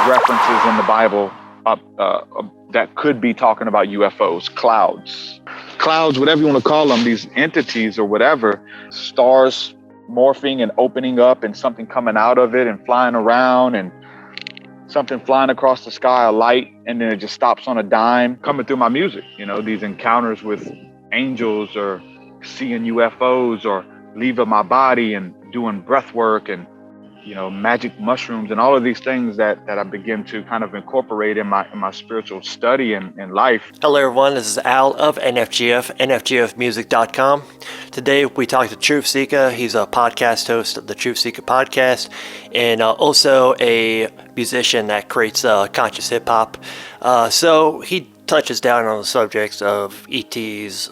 references in the Bible that could be talking about UFOs, clouds, whatever you want to call them, these entities or whatever, stars morphing and opening up and something coming out of it and flying around and something flying across the sky, a light, and then it just stops on a dime, coming through my music. You know, these encounters with angels or seeing UFOs or leaving my body and doing breath work and, you know, magic mushrooms and all of these things that I begin to kind of incorporate in my spiritual study and life. Hello everyone, this is Al of NFGF, NFGFmusic.com. Today we talked to Truth Seekah. He's a podcast host of the Truth Seekah podcast and also a musician that creates conscious hip hop. So he touches down on the subjects of ETs,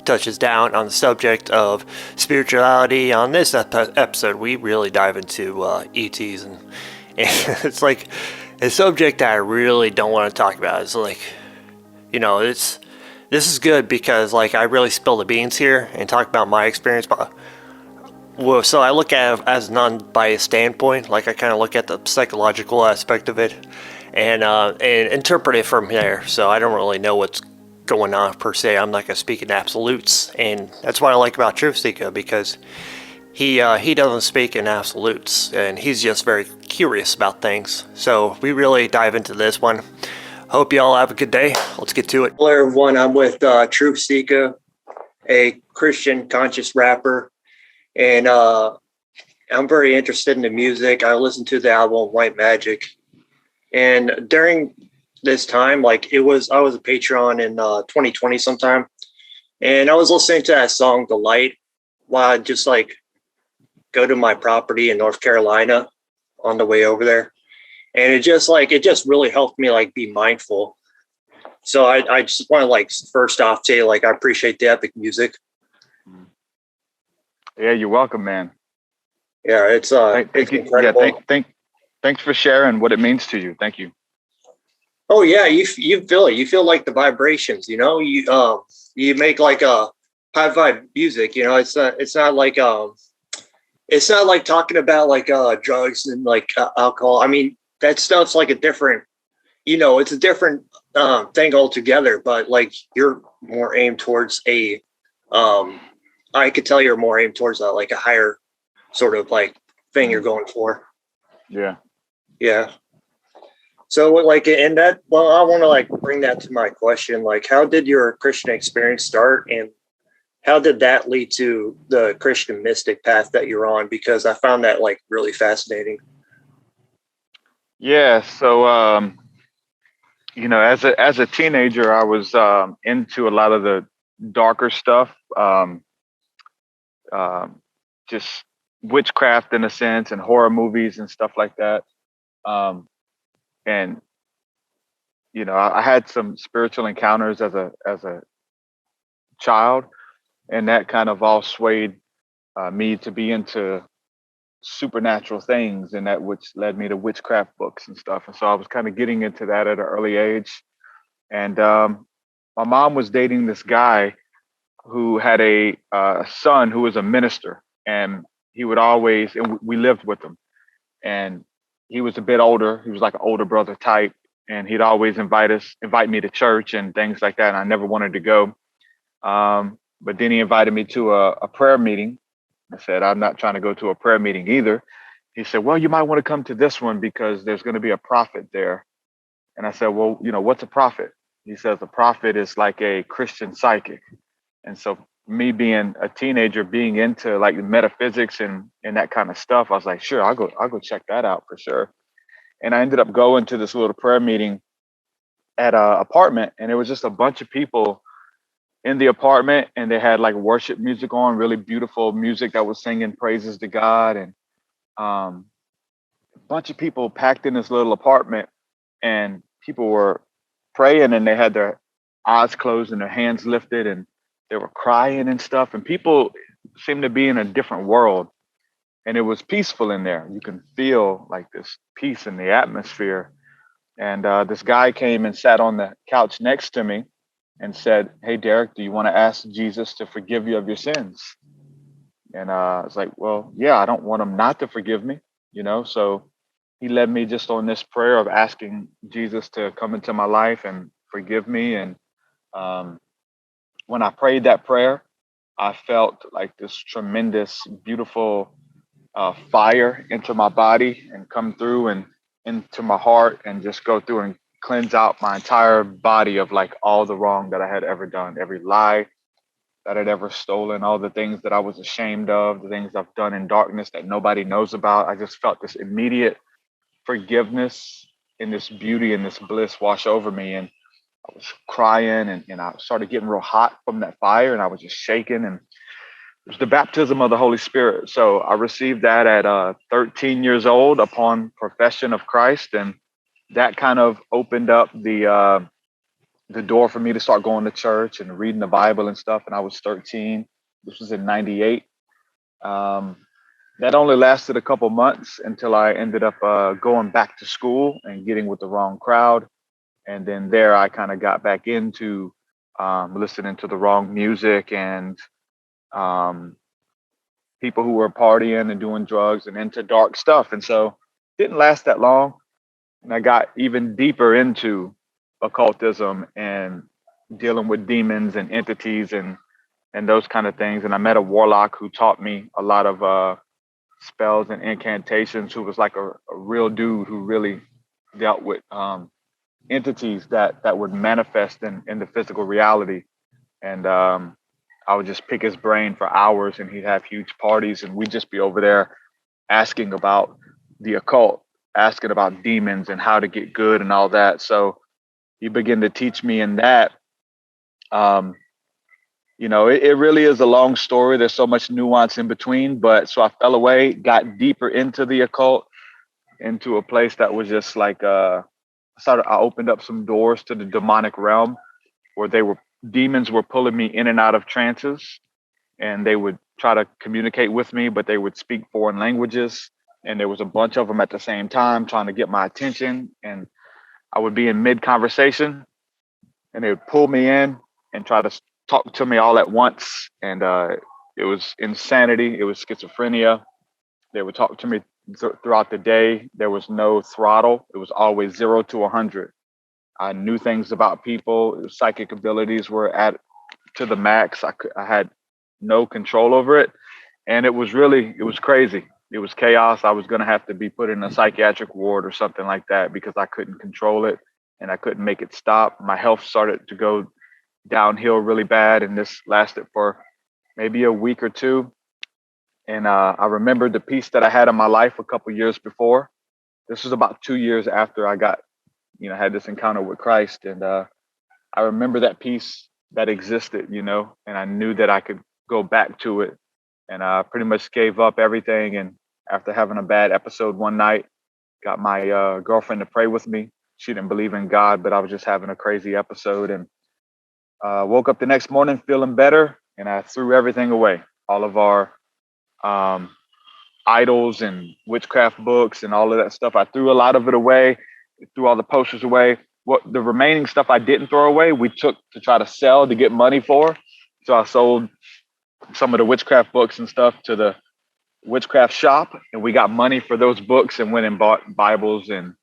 touches down on the subject of spirituality. On this episode, we really dive into ETs, and it's like a subject that I really don't want to talk about. It's like, you know, this is good because like I really spill the beans here and talk about my experience. But so I look at it as a non-biased standpoint. Like I kind of look at the psychological aspect of it and interpret it from there. So I don't really know what's going on per se. I'm not going to speak in absolutes, and that's what I like about Truth Seekah, because he doesn't speak in absolutes and he's just very curious about things. So we really dive into this one. Hope you all have a good day. Let's get to it. Hello everyone, I'm with Truth Seekah, a Christian conscious rapper, and I'm very interested in the music. I listened to the album White Magic, and during this time, like I was a Patreon in 2020 sometime, and I was listening to that song The Light while I just like go to my property in North Carolina on the way over there, and it just really helped me like be mindful. So I just want to like first off say like I appreciate the epic music. Yeah, you're welcome, man. Yeah, it's incredible. Yeah, thanks for sharing what it means to you. Thank you. Oh yeah, you feel it. You feel like the vibrations, you know. You make like a high vibe music, you know. It's not like talking about like drugs and like alcohol. I mean, that stuff's like a different, you know, it's a different thing altogether. But like you're more aimed towards a, I could tell you're more aimed towards like a higher sort of like thing you're going for. Yeah. Yeah. So like in that, well, I want to like bring that to my question. Like, how did your Christian experience start, and how did that lead to the Christian mystic path that you're on? Because I found that like really fascinating. Yeah. So, you know, as a teenager, I was into a lot of the darker stuff, just witchcraft in a sense, and horror movies and stuff like that. And, you know, I had some spiritual encounters as a child, and that kind of all swayed me to be into supernatural things, and that which led me to witchcraft books and stuff. And so I was kind of getting into that at an early age. And my mom was dating this guy who had a son who was a minister, and he would always, and we lived with him, and he was a bit older. He was like an older brother type, and he'd always invite me to church and things like that. And I never wanted to go. But then he invited me to a prayer meeting. I said, I'm not trying to go to a prayer meeting either. He said, well, you might want to come to this one because there's going to be a prophet there. And I said, well, you know, what's a prophet? He says, a prophet is like a Christian psychic. And so me being a teenager, being into like metaphysics and that kind of stuff, I was like, sure, I'll go check that out for sure. And I ended up going to this little prayer meeting at an apartment, and it was just a bunch of people in the apartment, and they had like worship music on, really beautiful music that was singing praises to God, and a bunch of people packed in this little apartment, and people were praying, and they had their eyes closed and their hands lifted, and they were crying and stuff, and people seemed to be in a different world, and it was peaceful in there. You can feel like this peace in the atmosphere. And this guy came and sat on the couch next to me and said, hey, Derek, do you want to ask Jesus to forgive you of your sins? And I was like, well, yeah, I don't want him not to forgive me, you know? So he led me just on this prayer of asking Jesus to come into my life and forgive me. And um, when I prayed that prayer, I felt like this tremendous, beautiful fire into my body and come through and into my heart and just go through and cleanse out my entire body of like all the wrong that I had ever done, every lie that I'd ever stolen, all the things that I was ashamed of, the things I've done in darkness that nobody knows about. I just felt this immediate forgiveness and this beauty and this bliss wash over me. And I was crying and I started getting real hot from that fire and I was just shaking. And it was the baptism of the Holy Spirit. So I received that at 13 years old upon profession of Christ. And that kind of opened up the door for me to start going to church and reading the Bible and stuff. And I was 13. This was in 98. That only lasted a couple months until I ended up going back to school and getting with the wrong crowd. And then there I kind of got back into listening to the wrong music and people who were partying and doing drugs and into dark stuff. And so it didn't last that long. And I got even deeper into occultism and dealing with demons and entities and those kind of things. And I met a warlock who taught me a lot of spells and incantations, who was like a real dude who really dealt with entities that would manifest in the physical reality. And I would just pick his brain for hours and he'd have huge parties and we'd just be over there asking about the occult, asking about demons and how to get good and all that. So he began to teach me in that. It really is a long story. There's so much nuance in between, but so I fell away, got deeper into the occult, into a place that was just like, I opened up some doors to the demonic realm where demons were pulling me in and out of trances, and they would try to communicate with me, but they would speak foreign languages. And there was a bunch of them at the same time trying to get my attention. And I would be in mid conversation and they would pull me in and try to talk to me all at once. And it was insanity. It was schizophrenia. They would talk to me throughout the day. There was no throttle. It was always 0 to 100. I knew things about people. Psychic abilities were at to the max. I had no control over it. And it was crazy. It was chaos. I was going to have to be put in a psychiatric ward or something like that because I couldn't control it and I couldn't make it stop. My health started to go downhill really bad. And this lasted for maybe a week or two. And I remembered the peace that I had in my life a couple years before. This was about 2 years after I had this encounter with Christ. And I remember that peace that existed, and I knew that I could go back to it. And I pretty much gave up everything. And after having a bad episode one night, got my girlfriend to pray with me. She didn't believe in God, but I was just having a crazy episode. And woke up the next morning feeling better. And I threw everything away, all of our idols and witchcraft books and all of that stuff. I threw a lot of it away, threw all the posters away. What the remaining stuff I didn't throw away, we took to try to sell to get money for. So I sold some of the witchcraft books and stuff to the witchcraft shop, and we got money for those books and went and bought Bibles and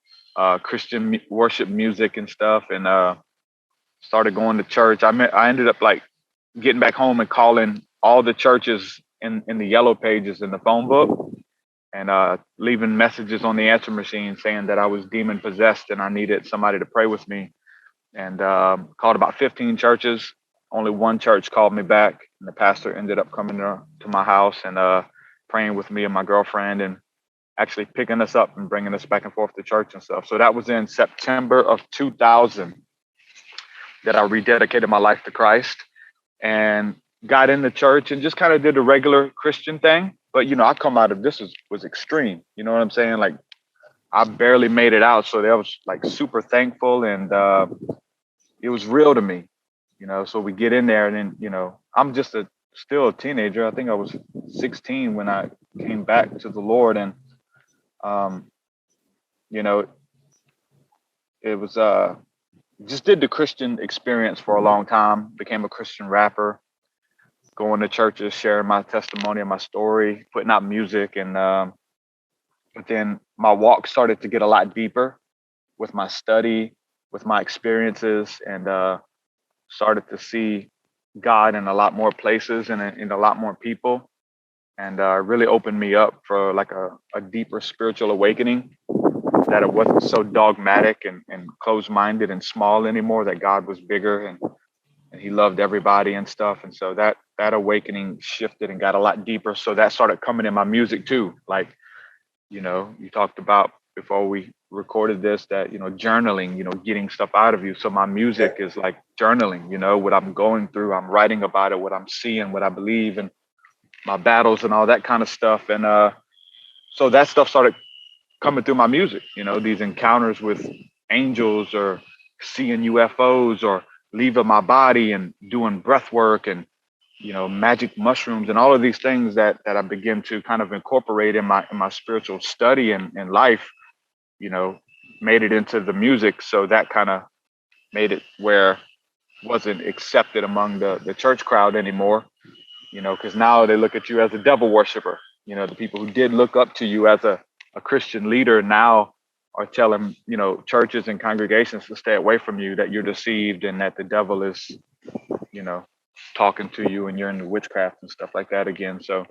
Christian worship music and stuff, and started going to church. I ended up like getting back home and calling all the churches in the yellow pages in the phone book and leaving messages on the answer machine saying that I was demon possessed and I needed somebody to pray with me. And called about 15 churches. Only one church called me back, and the pastor ended up coming to my house and praying with me and my girlfriend and actually picking us up and bringing us back and forth to church and stuff. So that was in September of 2000 that I rededicated my life to Christ and got into church and just kind of did the regular Christian thing. But, I come out of this was extreme. You know what I'm saying? Like, I barely made it out. So I was like super thankful, and it was real to me, so we get in there and then, I'm just still a teenager. I think I was 16 when I came back to the Lord, and, it was, just did the Christian experience for a long time, became a Christian rapper, going to churches, sharing my testimony and my story, putting out music. And But then my walk started to get a lot deeper with my study, with my experiences, and started to see God in a lot more places and in a lot more people, and really opened me up for like a deeper spiritual awakening, that it wasn't so dogmatic and closed-minded and small anymore, that God was bigger and he loved everybody and stuff. And so that awakening shifted and got a lot deeper. So that started coming in my music too. Like, you talked about before we recorded this, that, journaling, getting stuff out of you. So my music is like journaling, what I'm going through, I'm writing about it, what I'm seeing, what I believe, and my battles and all that kind of stuff. And so that stuff started coming through my music, these encounters with angels, or seeing UFOs, or leaving my body and doing breath work, and magic mushrooms, and all of these things that I begin to kind of incorporate in my spiritual study and life, made it into the music. So that kind of made it where it wasn't accepted among the church crowd anymore, because now they look at you as a devil worshiper. The people who did look up to you as a Christian leader now are telling, churches and congregations to stay away from you, that you're deceived, and that the devil is, talking to you, and you're into witchcraft and stuff like that again. So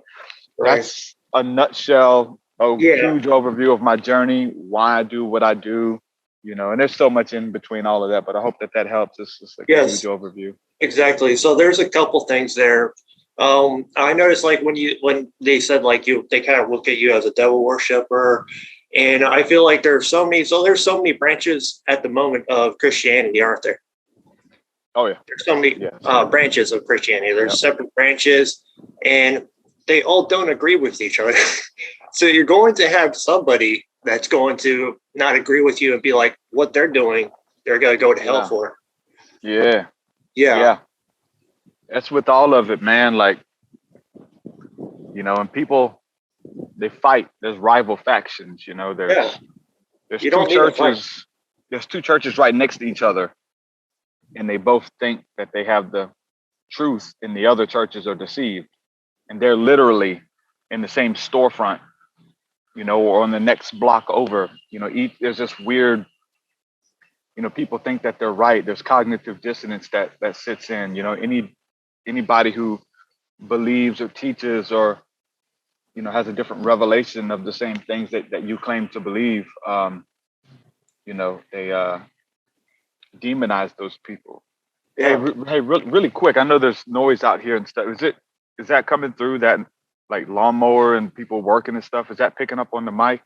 that's a nutshell, huge overview of my journey, why I do what I do, and there's so much in between all of that, but I hope that helps. It's just like a huge overview. Exactly. So there's a couple things there. I noticed, like, when they said, like, they kind of look at you as a devil worshiper, and I feel like there's so many branches at the moment of Christianity, aren't there? Oh yeah. There's so many branches of Christianity. There's separate branches, and they all don't agree with each other. So you're going to have somebody that's going to not agree with you and be like, what they're doing, they're going to go to hell for. Yeah. That's with all of it, man. Like, and people, they fight. There's rival factions, there's two churches. There's two churches right next to each other, and they both think that they have the truth, and the other churches are deceived. And they're literally in the same storefront, or on the next block over. There's this weird, people think that they're right. There's cognitive dissonance that sits in, anybody who believes or teaches, or has a different revelation of the same things that you claim to believe, they demonize those people. Hey, really quick, I know there's noise out here and stuff. Is that coming through, that like lawnmower and people working and stuff? Is that picking up on the mic?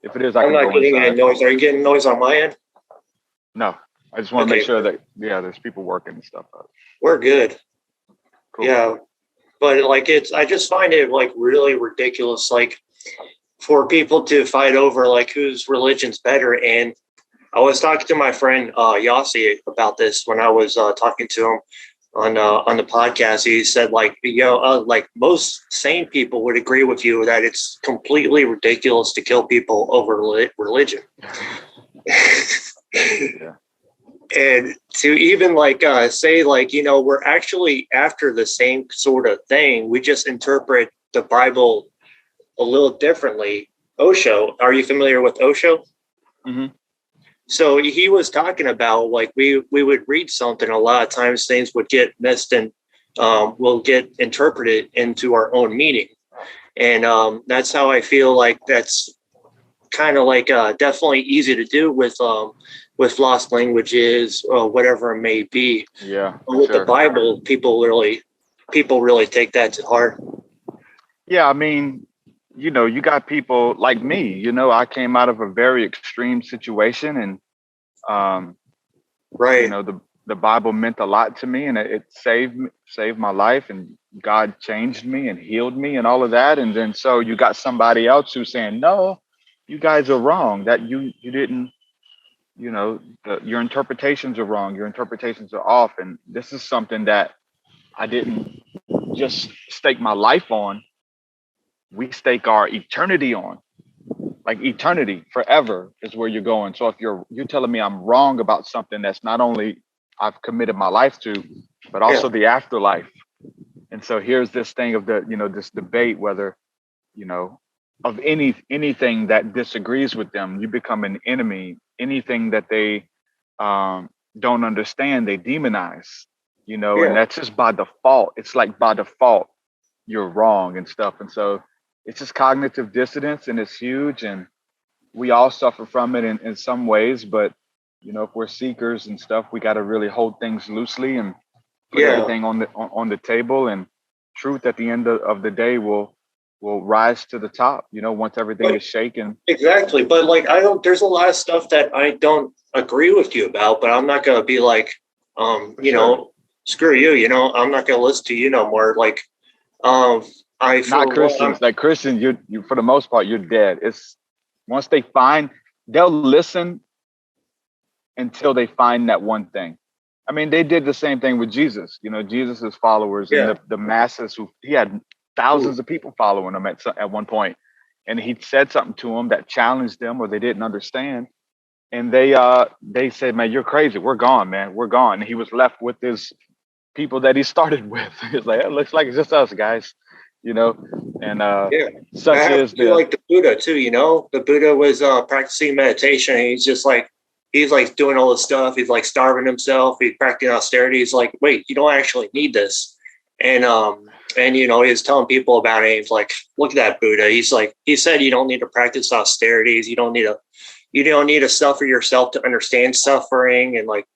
If it is, I'm not getting any noise. Are you getting noise on my end? No, I just want to make sure that there's people working and stuff. We're good. Cool. Yeah, but like, I just find it like really ridiculous, like, for people to fight over like whose religion's better. And I was talking to my friend Yossi about this when I was talking to him on the podcast. He said, like, like, most sane people would agree with you that it's completely ridiculous to kill people over religion. And to even like say, like, we're actually after the same sort of thing. We just interpret the Bible a little differently. Osho, are you familiar with Osho? Mm-hmm. So he was talking about, like, we would read something, a lot of times things would get missed and will get interpreted into our own meaning. And that's how I feel like that's kind of like definitely easy to do with lost languages or whatever it may be. Yeah. But with the Bible, people really take that to heart. Yeah, I mean, you got people like me. I came out of a very extreme situation, and the Bible meant a lot to me, and it saved my life, and God changed me and healed me and all of that. And then so you got somebody else who's saying, no, you guys are wrong, that you didn't, your interpretations are wrong, your interpretations are off. And this is something that I didn't just stake my life on. We stake our eternity on. Like, eternity forever is where you're going. So if you're telling me I'm wrong about something that's not only I've committed my life to, but also the afterlife. And so here's this thing of this debate whether, of anything that disagrees with them. You become an enemy. Anything that they don't understand, they demonize. And Yeah. that's just by default. It's like by default you're wrong and stuff. And so it's just cognitive dissonance, and it's huge. And we all suffer from it in some ways. But if we're seekers and stuff, we got to really hold things loosely and put Yeah. everything on the table. And truth at the end of the day will rise to the top. Once everything But is shaken. exactly. But like there's a lot of stuff that I don't agree with you about, but I'm not gonna be like, For sure. screw you, I'm not gonna listen to you no more. Like, um, I Not for one, Christians. Like Christians, you for the most part, you're dead. It's once they'll listen until they find that one thing. I mean, they did the same thing with Jesus. Jesus's followers and yeah. the masses who he had Ooh. thousands of people following him at one point, and he said something to them that challenged them or they didn't understand, and they said, "Man, you're crazy. We're gone, man. We're gone." And he was left with his people that he started with. It's like, it looks like it's just us, guys, and Yeah. I such have is to do the like the Buddha too, The Buddha was practicing meditation, and he's like doing all this stuff. He's like starving himself. He's practicing austerity. He's like, wait, you don't actually need this. And he was telling people about it. He's like, look at that Buddha. He's like, he said you don't need to practice austerities. You don't need to suffer yourself to understand suffering and like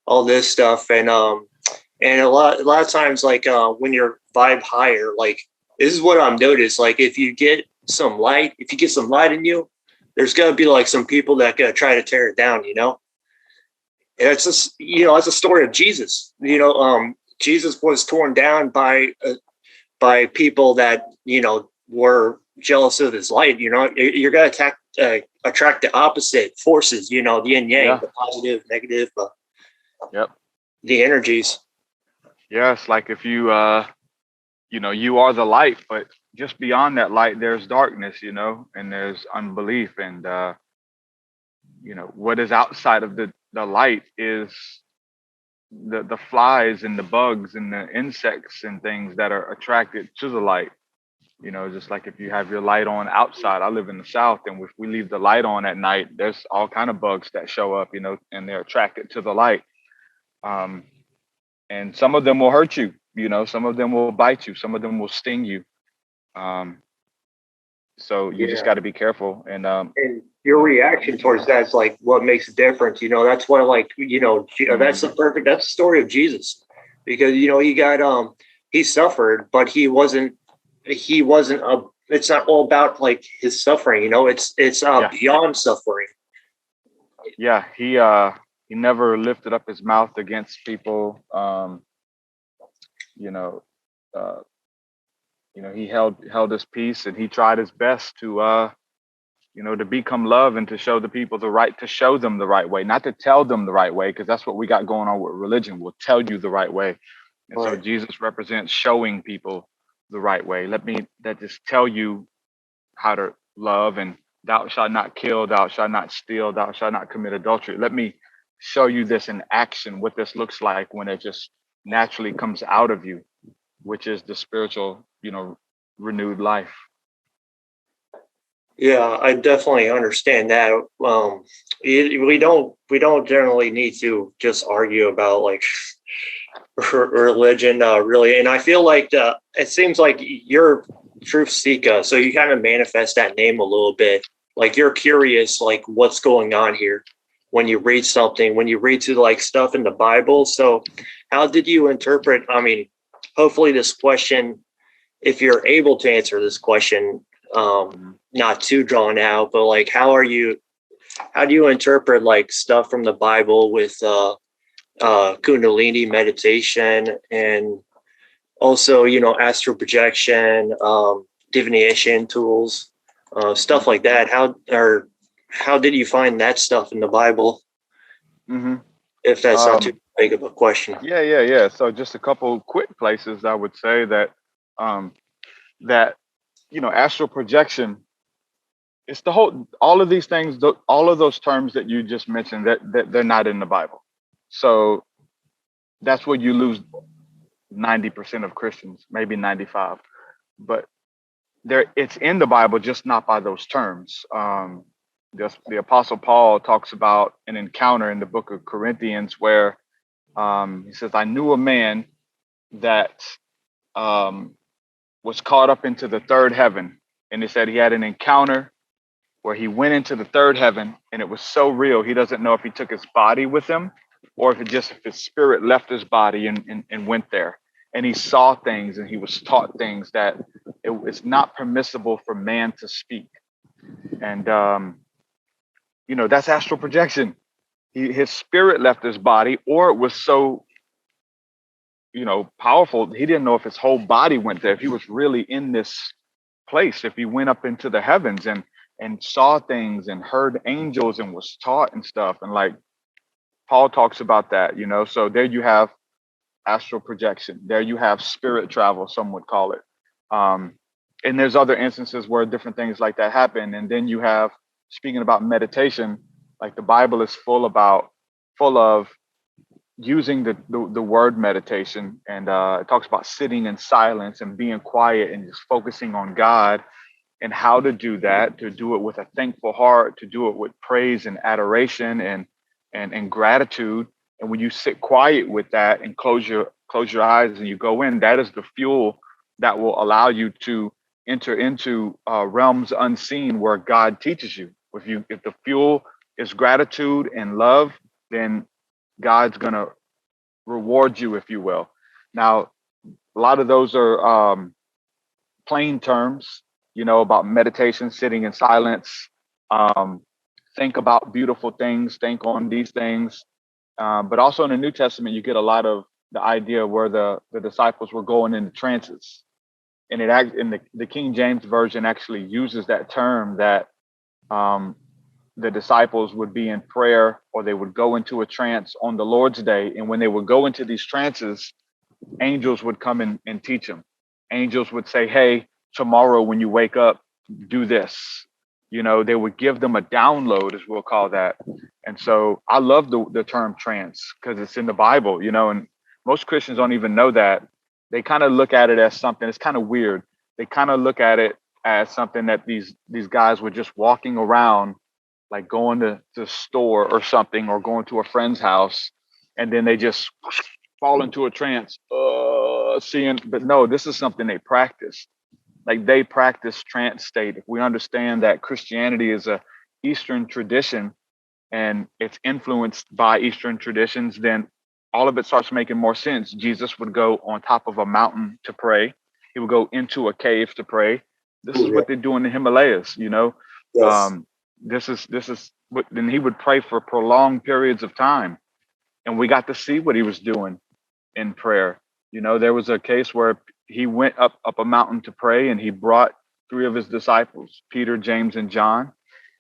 all this stuff. And a lot of times, like when you're vibe higher, like this is what I've noticed. Like if you get some light, in you, there's gonna be like some people that gonna try to tear it down. And it's just it's a story of Jesus. Jesus was torn down by people that were jealous of his light. You're gonna attract the opposite forces. The yin yang, yeah, the positive, negative, yep, the energies. yeah. It's like if you are the light, but just beyond that light, there's darkness, and there's unbelief, and what is outside of the light is the flies and the bugs and the insects and things that are attracted to the light. Just like if you have your light on outside. I live in the South, and if we leave the light on at night, there's all kind of bugs that show up, and they're attracted to the light. Um, and some of them will hurt you. Some of them will bite you. Some of them will sting you. Um, so you just Yeah. got to be careful. And And your reaction towards that is like what makes a difference. That's what like that's mhm. that's the story of Jesus, because he got he suffered, but he wasn't a. It's not all about like his suffering. It's Yeah, beyond suffering. yeah. He never lifted up his mouth against people. You know, uh, he held his peace, and he tried his best to become love and to show the people to show them the right way, not to tell them the right way, because that's what we got going on with religion. We'll tell you the right way. And so Right. Jesus represents showing people the right way. That just tell you how to love, and thou shalt not kill, thou shalt not steal, thou shalt not commit adultery. Let me show you this in action, what this looks like when it just naturally comes out of you, which is the spiritual, renewed life. Yeah, I definitely understand that. We don't generally need to just argue about like religion, really. And I feel like it seems like you're Truth Seekah, so you kind of manifest that name a little bit. Like you're curious, like what's going on here when you read something, when you read through like stuff in the Bible. So, how did you interpret? I mean, hopefully, this question, if you're able to answer this question, Mhm. not too drawn out, but like, how do you interpret like stuff from the Bible with Kundalini meditation, and also astral projection, divination tools, stuff like that? How did you find that stuff in the Bible? Mhm. If that's not too Um, big of a question. yeah, yeah, yeah. So just a couple quick places I would say um, that astral projection. It's the whole all of these things, all of those terms that you just mentioned that they're not in the Bible. So that's where you lose 90% of Christians, maybe 95. But it's in the Bible, just not by those terms. The Apostle Paul talks about an encounter in the book of Corinthians where he says, I knew a man that was caught up into the third heaven. And he said he had an encounter where he went into the third heaven, and it was so real. He doesn't know if he took his body with him or if if his spirit left his body and went there. And he saw things and he was taught things that it's not permissible for man to speak. And, that's astral projection. His spirit left his body, or it was so, powerful. He didn't know if his whole body went there, if he was really in this place, if he went up into the heavens and saw things and heard angels and was taught and stuff. And like Paul talks about that, so there you have astral projection. There you have spirit travel, some would call it. And there's other instances where different things like that happen. And then you have, speaking about meditation, like the Bible is full of using the word meditation. And it talks about sitting in silence and being quiet and just focusing on God and how to do that, to do it with a thankful heart, to do it with praise and adoration and gratitude. And when you sit quiet with that and close your eyes and you go in, that is the fuel that will allow you to enter into realms unseen where God teaches you. If the fuel is gratitude and love, then God's gonna reward you, if you will. Now, a lot of those are plain terms, about meditation, sitting in silence. Think about beautiful things, think on these things. But also in the New Testament, you get a lot of the idea where the disciples were going into trances. And the King James Version actually uses that term that the disciples would be in prayer or they would go into a trance on the Lord's Day. And when they would go into these trances, angels would come and teach them. Angels would say, hey, tomorrow when you wake up, do this. They would give them a download, as we'll call that. And so I love the term trance because it's in the Bible, and most Christians don't even know that. They kind of look at it as something, it's kind of weird. They kind of look at it as something that these guys were just walking around, like going to the store or something, or going to a friend's house, and then they just fall into a trance, but no, this is something they practice. Like they practice trance state. If we understand that Christianity is a Eastern tradition and it's influenced by Eastern traditions, then all of it starts making more sense. Jesus would go on top of a mountain to pray. He would go into a cave to pray. This is what they do in the Himalayas, Yes. This is what, then he would pray for prolonged periods of time. And we got to see what he was doing in prayer. There was a case where he went up a mountain to pray, and he brought 3 of his disciples, Peter, James, and John,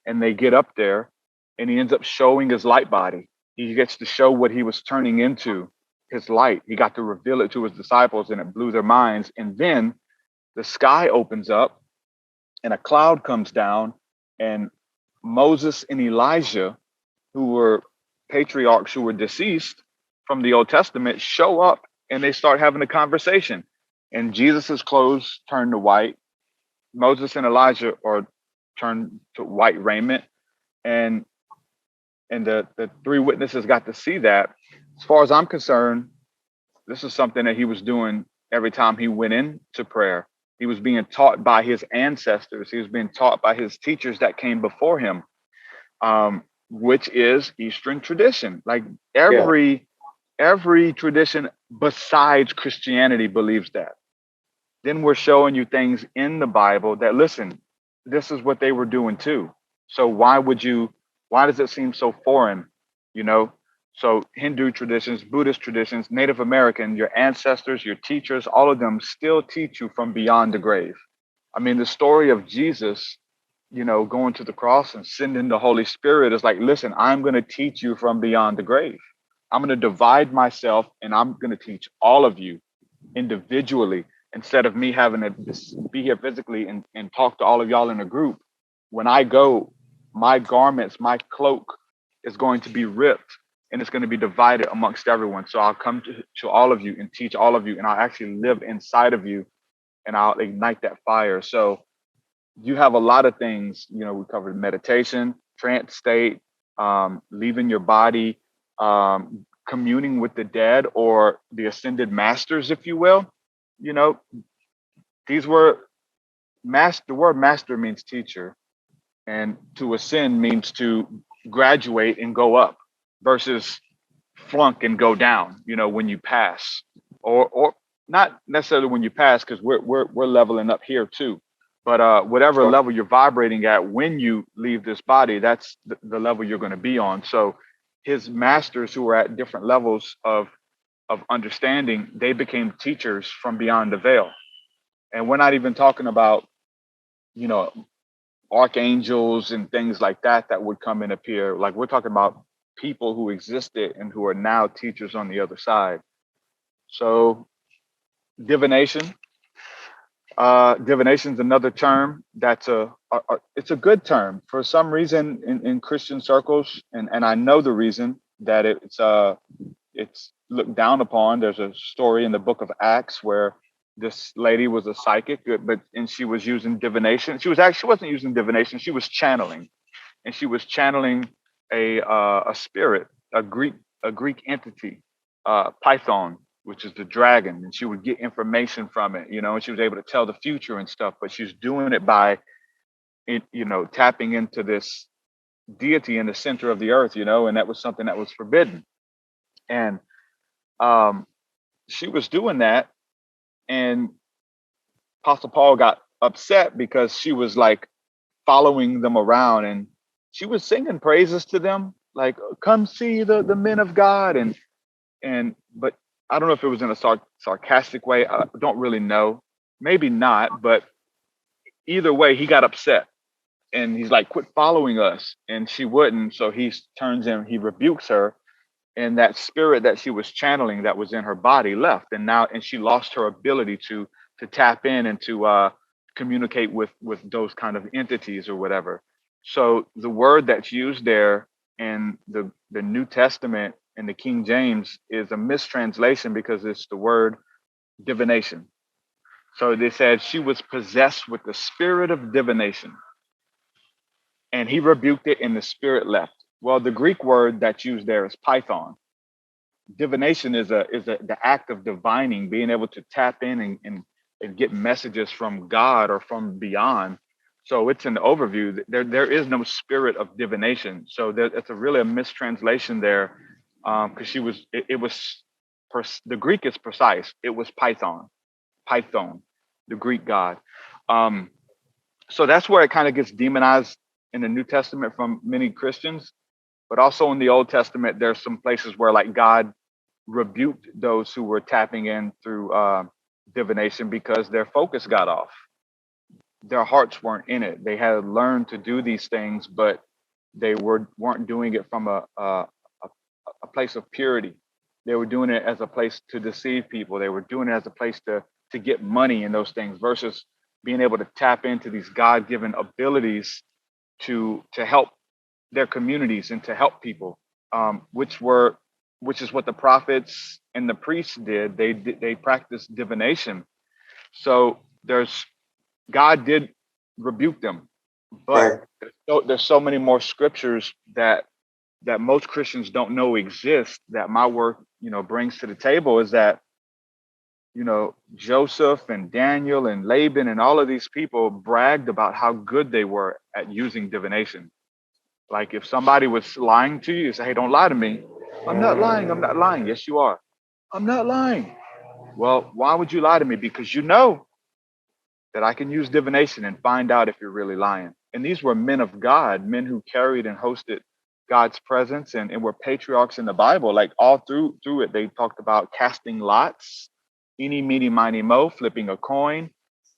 and they get up there, and he ends up showing his light body. He gets to show what he was turning into, his light. He got to reveal it to his disciples, and it blew their minds. And then the sky opens up, and a cloud comes down, and Moses and Elijah, who were patriarchs who were deceased from the Old Testament, show up, and they start having a conversation. And Jesus's clothes turn to white. Moses and Elijah are turned to white raiment. And the 3 witnesses got to see that. As far as I'm concerned, this is something that he was doing every time he went into prayer. He was being taught by his ancestors. He was being taught by his teachers that came before him, which is Eastern tradition. Like every tradition besides Christianity believes that. Then we're showing you things in the Bible that, listen, this is what they were doing too. So why does it seem so foreign? So Hindu traditions, Buddhist traditions, Native American, your ancestors, your teachers, all of them still teach you from beyond the grave. I mean, the story of Jesus, going to the cross and sending the Holy Spirit is like, listen, I'm going to teach you from beyond the grave. I'm going to divide myself and I'm going to teach all of you individually instead of me having to be here physically and talk to all of y'all in a group. When I go, my garments, my cloak is going to be ripped and it's going to be divided amongst everyone. So I'll come to all of you and teach all of you, and I'll actually live inside of you and I'll ignite that fire. So you have a lot of things. We covered meditation, trance state, leaving your body, communing with the dead or the ascended masters, if you will. You know, these were the word master means teacher, and to ascend means to graduate and go up versus flunk and go down, when you pass, or not necessarily when you pass, because we're leveling up here too. But whatever level you're vibrating at when you leave this body, that's the level you're going to be on. So his masters who were at different levels of understanding, they became teachers from beyond the veil. And we're not even talking about, you know, archangels and things like that would come and appear. Like, we're talking about people who existed and who are now teachers on the other side. So divination, divination is another term that's it's a good term for some reason in Christian circles, and I know the reason that it's looked down upon. There's a story in the book of Acts where this lady was a psychic, and she was using divination. She wasn't using divination. She was channeling, and she was channeling a spirit, a Greek entity, Python, which is the dragon, and she would get information from it, and she was able to tell the future and stuff. But she's doing it by, tapping into this deity in the center of the earth, and that was something that was forbidden. And she was doing that, and Apostle Paul got upset because she was like following them around, and she was singing praises to them, like, come see the men of God, but I don't know if it was in a sarcastic way. I don't really know, maybe not, but either way, he got upset, and he's like, quit following us, and she wouldn't. So he rebukes her, and that spirit that she was channeling that was in her body left, and she lost her ability to tap in and to communicate with those kind of entities or whatever. So the word that's used there in the New Testament in the King James is a mistranslation because it's the word divination. So they said she was possessed with the spirit of divination, and he rebuked it, and the spirit left. Well, the Greek word that's used there is python. Divination is the act of divining, being able to tap in and get messages from God or from beyond. So it's an overview. There is no spirit of divination. So it's really a mistranslation there, because the Greek is precise. It was Python, the Greek god. So that's where it kind of gets demonized in the New Testament from many Christians. But also in the Old Testament, there's some places where like God rebuked those who were tapping in through divination because their focus got off. Their hearts weren't in it. They had learned to do these things, but they weren't doing it from a place of purity. They were doing it as a place to deceive people. They were doing it as a place to get money in those things versus being able to tap into these God-given abilities to help their communities and to help people, which is what the prophets and the priests did. They practiced divination. So God did rebuke them, but there's so many more scriptures that most Christians don't know exist that my work, brings to the table, is that, Joseph and Daniel and Laban and all of these people bragged about how good they were at using divination. Like, if somebody was lying to you, you say, hey, don't lie to me. I'm not lying. I'm not lying. Yes, you are. I'm not lying. Well, why would you lie to me? Because you know that I can use divination and find out if you're really lying. And these were men of God, men who carried and hosted God's presence and were patriarchs in the Bible. Like, all through it, they talked about casting lots, eeny, meeny, miny, mo, flipping a coin,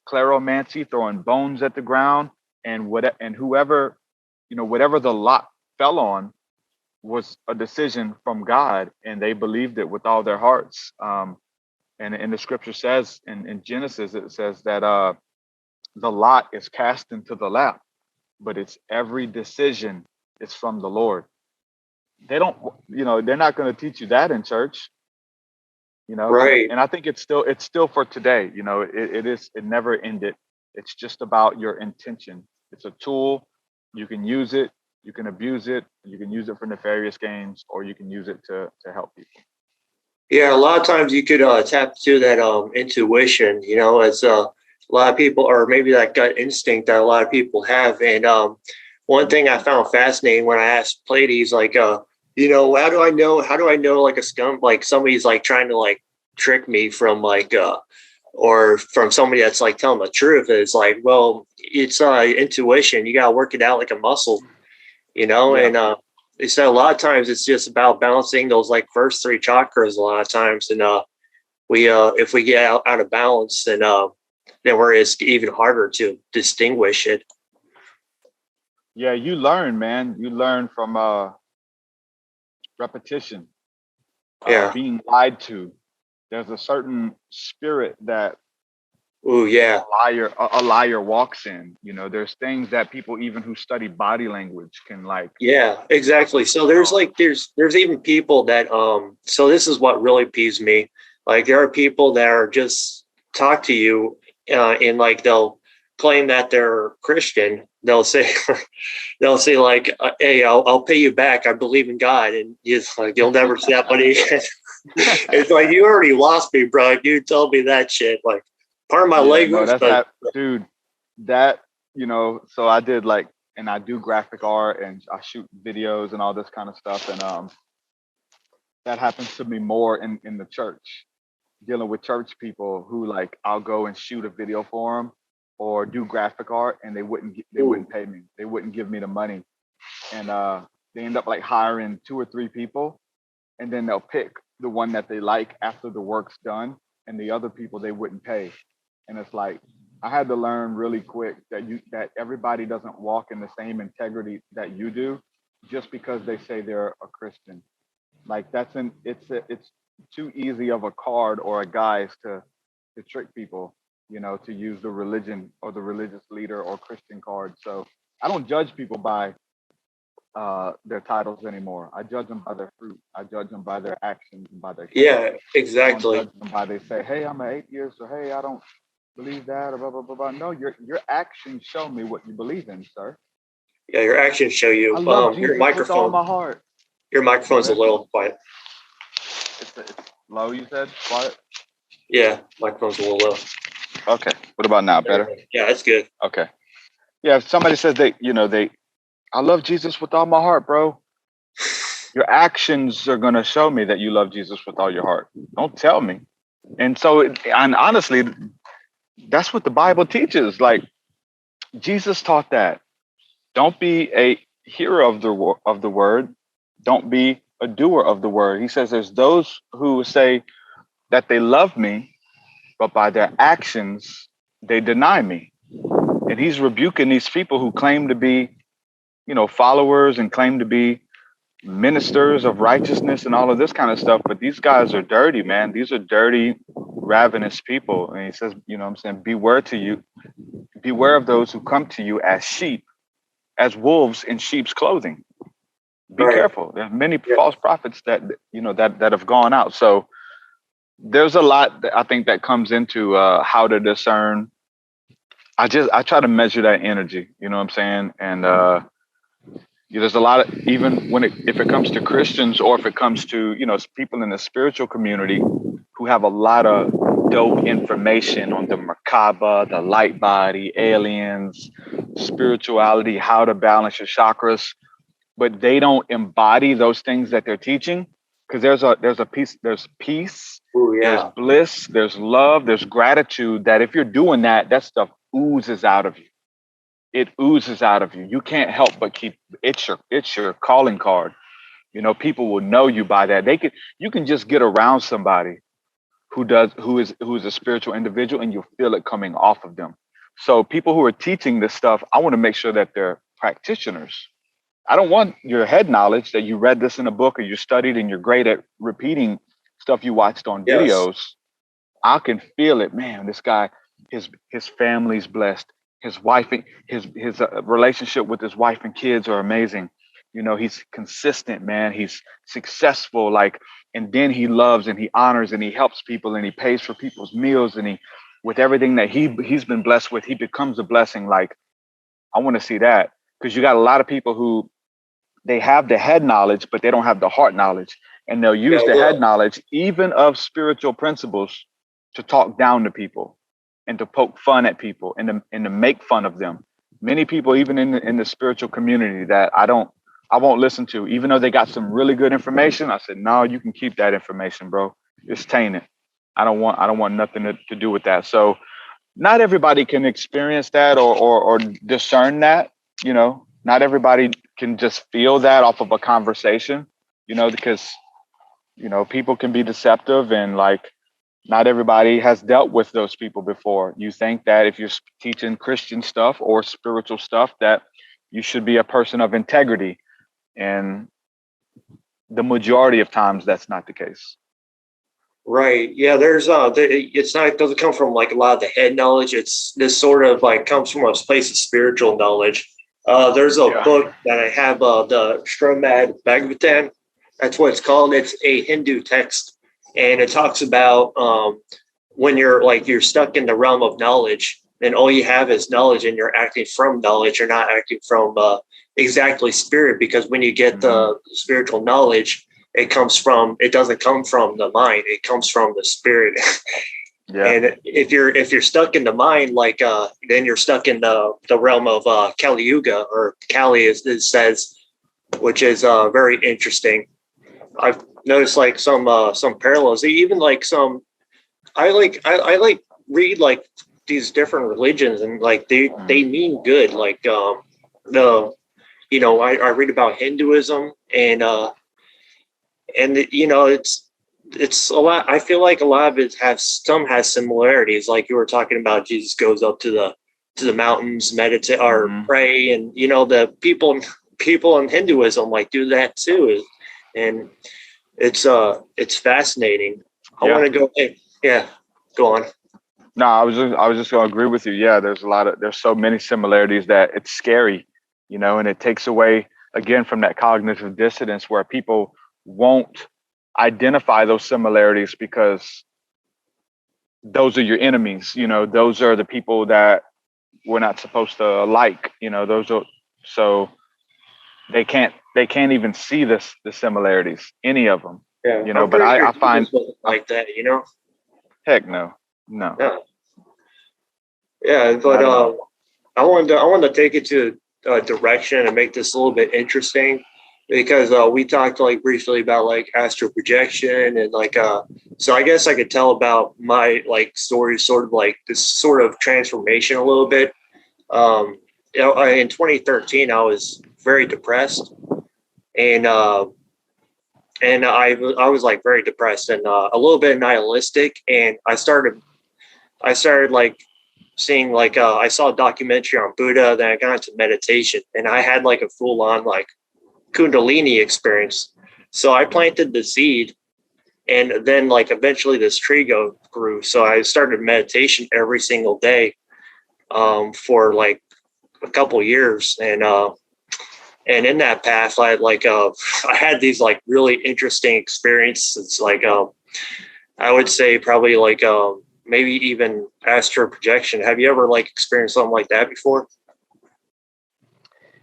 claromancy, throwing bones at the ground, and whoever, whatever the lot fell on was a decision from God, and they believed it with all their hearts. And the scripture says in Genesis, it says that the lot is cast into the lap, but it's every decision is from the Lord. They don't, they're not going to teach you that in church, Right. And I think it's still for today. It never ended. It's just about your intention. It's a tool. You can use it, you can abuse it, you can use it for nefarious gains, or you can use it to help people. Yeah, a lot of times you could tap into that intuition, as a lot of people, or maybe that gut instinct that a lot of people have. And one thing I found fascinating when I asked Pleiades, like, how do I know? How do I know, like, a scum, like somebody's like trying to like trick me from like, or from somebody that's like telling the truth? It's like, well, it's intuition. You gotta work it out like a muscle, Yeah. and they said a lot of times it's just about balancing those like first three chakras a lot of times. And we if we get out of balance, then where it's even harder to distinguish it. Yeah, you learn, man. You learn from repetition, Yeah. being lied to. There's a certain spirit that Oh yeah. a liar walks in. There's things that people even who study body language can like. Yeah, exactly. So there's like there's even people that so this is what really peeves me. Like there are people that are just talk to you and like they'll claim that they're Christian. They'll say like, hey, I'll pay you back. I believe in God, and it's like you'll never see that money again. It's like you already lost me, bro. You told me that shit. Like, pardon my language, but dude. That so I did like, and I do graphic art and I shoot videos and all this kind of stuff, and that happens to me more in the church, dealing with church people who like I'll go and shoot a video for them or do graphic art, and they wouldn't pay me. They wouldn't give me the money, and they end up like hiring 2 or 3 people, and then they'll pick the one that they like after the work's done, and the other people they wouldn't pay. And it's like I had to learn really quick that everybody doesn't walk in the same integrity that you do just because they say they're a Christian. Like it's too easy of a card or a guise to trick people, to use the religion or the religious leader or Christian card. So I don't judge people by their titles anymore. I judge them by their fruit. I judge them by their actions and by their character. yeah, exactly. I don't judge them by they say, "Hey, I'm an atheist," or "Hey, I don't believe that," or blah blah blah blah. No, your actions show me what you believe in, sir. Yeah, your actions show you. I love Your Jesus with all microphone. my heart. Your microphone's a little quiet. It's low. You said quiet. Yeah, microphone's a little low. Okay. What about now? Better? Yeah, that's good. Okay. Yeah. If somebody says I love Jesus with all my heart, bro. Your actions are gonna show me that you love Jesus with all your heart. Don't tell me. And so, and honestly, that's what the Bible teaches. Like Jesus taught that. Don't be a hearer of the word. Don't be a doer of the word. He says there's those who say that they love me, but by their actions they deny me. And he's rebuking these people who claim to be, followers and claim to be ministers of righteousness and all of this kind of stuff. But these guys are dirty, man. These are dirty, ravenous people. And he says, beware of those who come to you as sheep, as wolves in sheep's clothing. Be careful. There's many false prophets that have gone out. So there's a lot that I think that comes into how to discern. I try to measure that energy, you know what I'm saying? And there's a lot of, even if it comes to Christians or if it comes to, people in the spiritual community who have a lot of dope information on the Merkaba, the light body, aliens, spirituality, how to balance your chakras, but they don't embody those things that they're teaching. Because there's peace, there's bliss, there's love, there's gratitude, that if you're doing that, that stuff oozes out of you. It oozes out of you. You can't help but it's your calling card. People will know you by that. You can just get around somebody who is a spiritual individual, and you'll feel it coming off of them. So people who are teaching this stuff, I want to make sure that they're practitioners. I don't want your head knowledge that you read this in a book or you studied and you're great at repeating stuff you watched on videos. I can feel it, man. This guy, his family's blessed. His wife, his relationship with his wife and kids are amazing. He's consistent, man. He's successful. And then he loves and he honors and he helps people and he pays for people's meals and he with everything that he's been blessed with, he becomes a blessing. Like, I want to see that, because you got a lot of people who they have the head knowledge, but they don't have the heart knowledge. And they'll use the head knowledge, even of spiritual principles, to talk down to people and to poke fun at people and to make fun of them. Many people, even in the spiritual community, that I won't listen to, even though they got some really good information. I said, no, you can keep that information, bro. It's tainted. I don't want nothing to do with that. So not everybody can experience that or discern that, you know. Not everybody can just feel that off of a conversation, you know, because, you know, people can be deceptive, and like, not everybody has dealt with those people before. You think that if you're teaching Christian stuff or spiritual stuff, that you should be a person of integrity. And the majority of times that's not the case. Right. Yeah. There's it's not, it doesn't come from like a lot of the head knowledge. It's this sort of like comes from a place of spiritual knowledge. There's a book that I have, the Srimad Bhagavatam. That's what it's called. It's a Hindu text, and it talks about when you're stuck in the realm of knowledge, and all you have is knowledge, and you're acting from knowledge. You're not acting from exactly spirit, because when you get the spiritual knowledge, it doesn't come from the mind. It comes from the spirit. Yeah. And if you're stuck in the mind, like then you're stuck in the realm of Kali Yuga, or Kali, as it says, which is very interesting. I've noticed like some parallels. Even like some, I like read like these different religions, and like they mean good. Like I read about Hinduism, and you know, it's a lot. I feel like a lot of it has similarities. Like you were talking about, Jesus goes up to the mountains, meditate or pray, and you know, the people in Hinduism like do that too, and it's fascinating. I want to go. Yeah, go on. No, I was just going to agree with you. Yeah, there's so many similarities that it's scary, you know, and it takes away again from that cognitive dissonance where people won't identify those similarities, because those are your enemies. You know, those are the people that we're not supposed to like. You know, so they can't even see the similarities, any of them. Yeah, you know. But I find like that. You know, heck no. Yeah, but I wanted to take it to a direction and make this a little bit interesting, because we talked like briefly about like astral projection, and like so I guess I could tell about my like story, sort of like this sort of transformation a little bit. In 2013 I was very depressed, and I was like very depressed and a little bit nihilistic, and I started like seeing like I saw a documentary on Buddha, then I got into meditation, and I had like a full on like Kundalini experience. So I planted the seed, and then like eventually this tree grew. So I started meditation every single day for like a couple years, and in that path I had these like really interesting experiences. Like I would say probably like maybe even astral projection. Have you ever like experienced something like that before?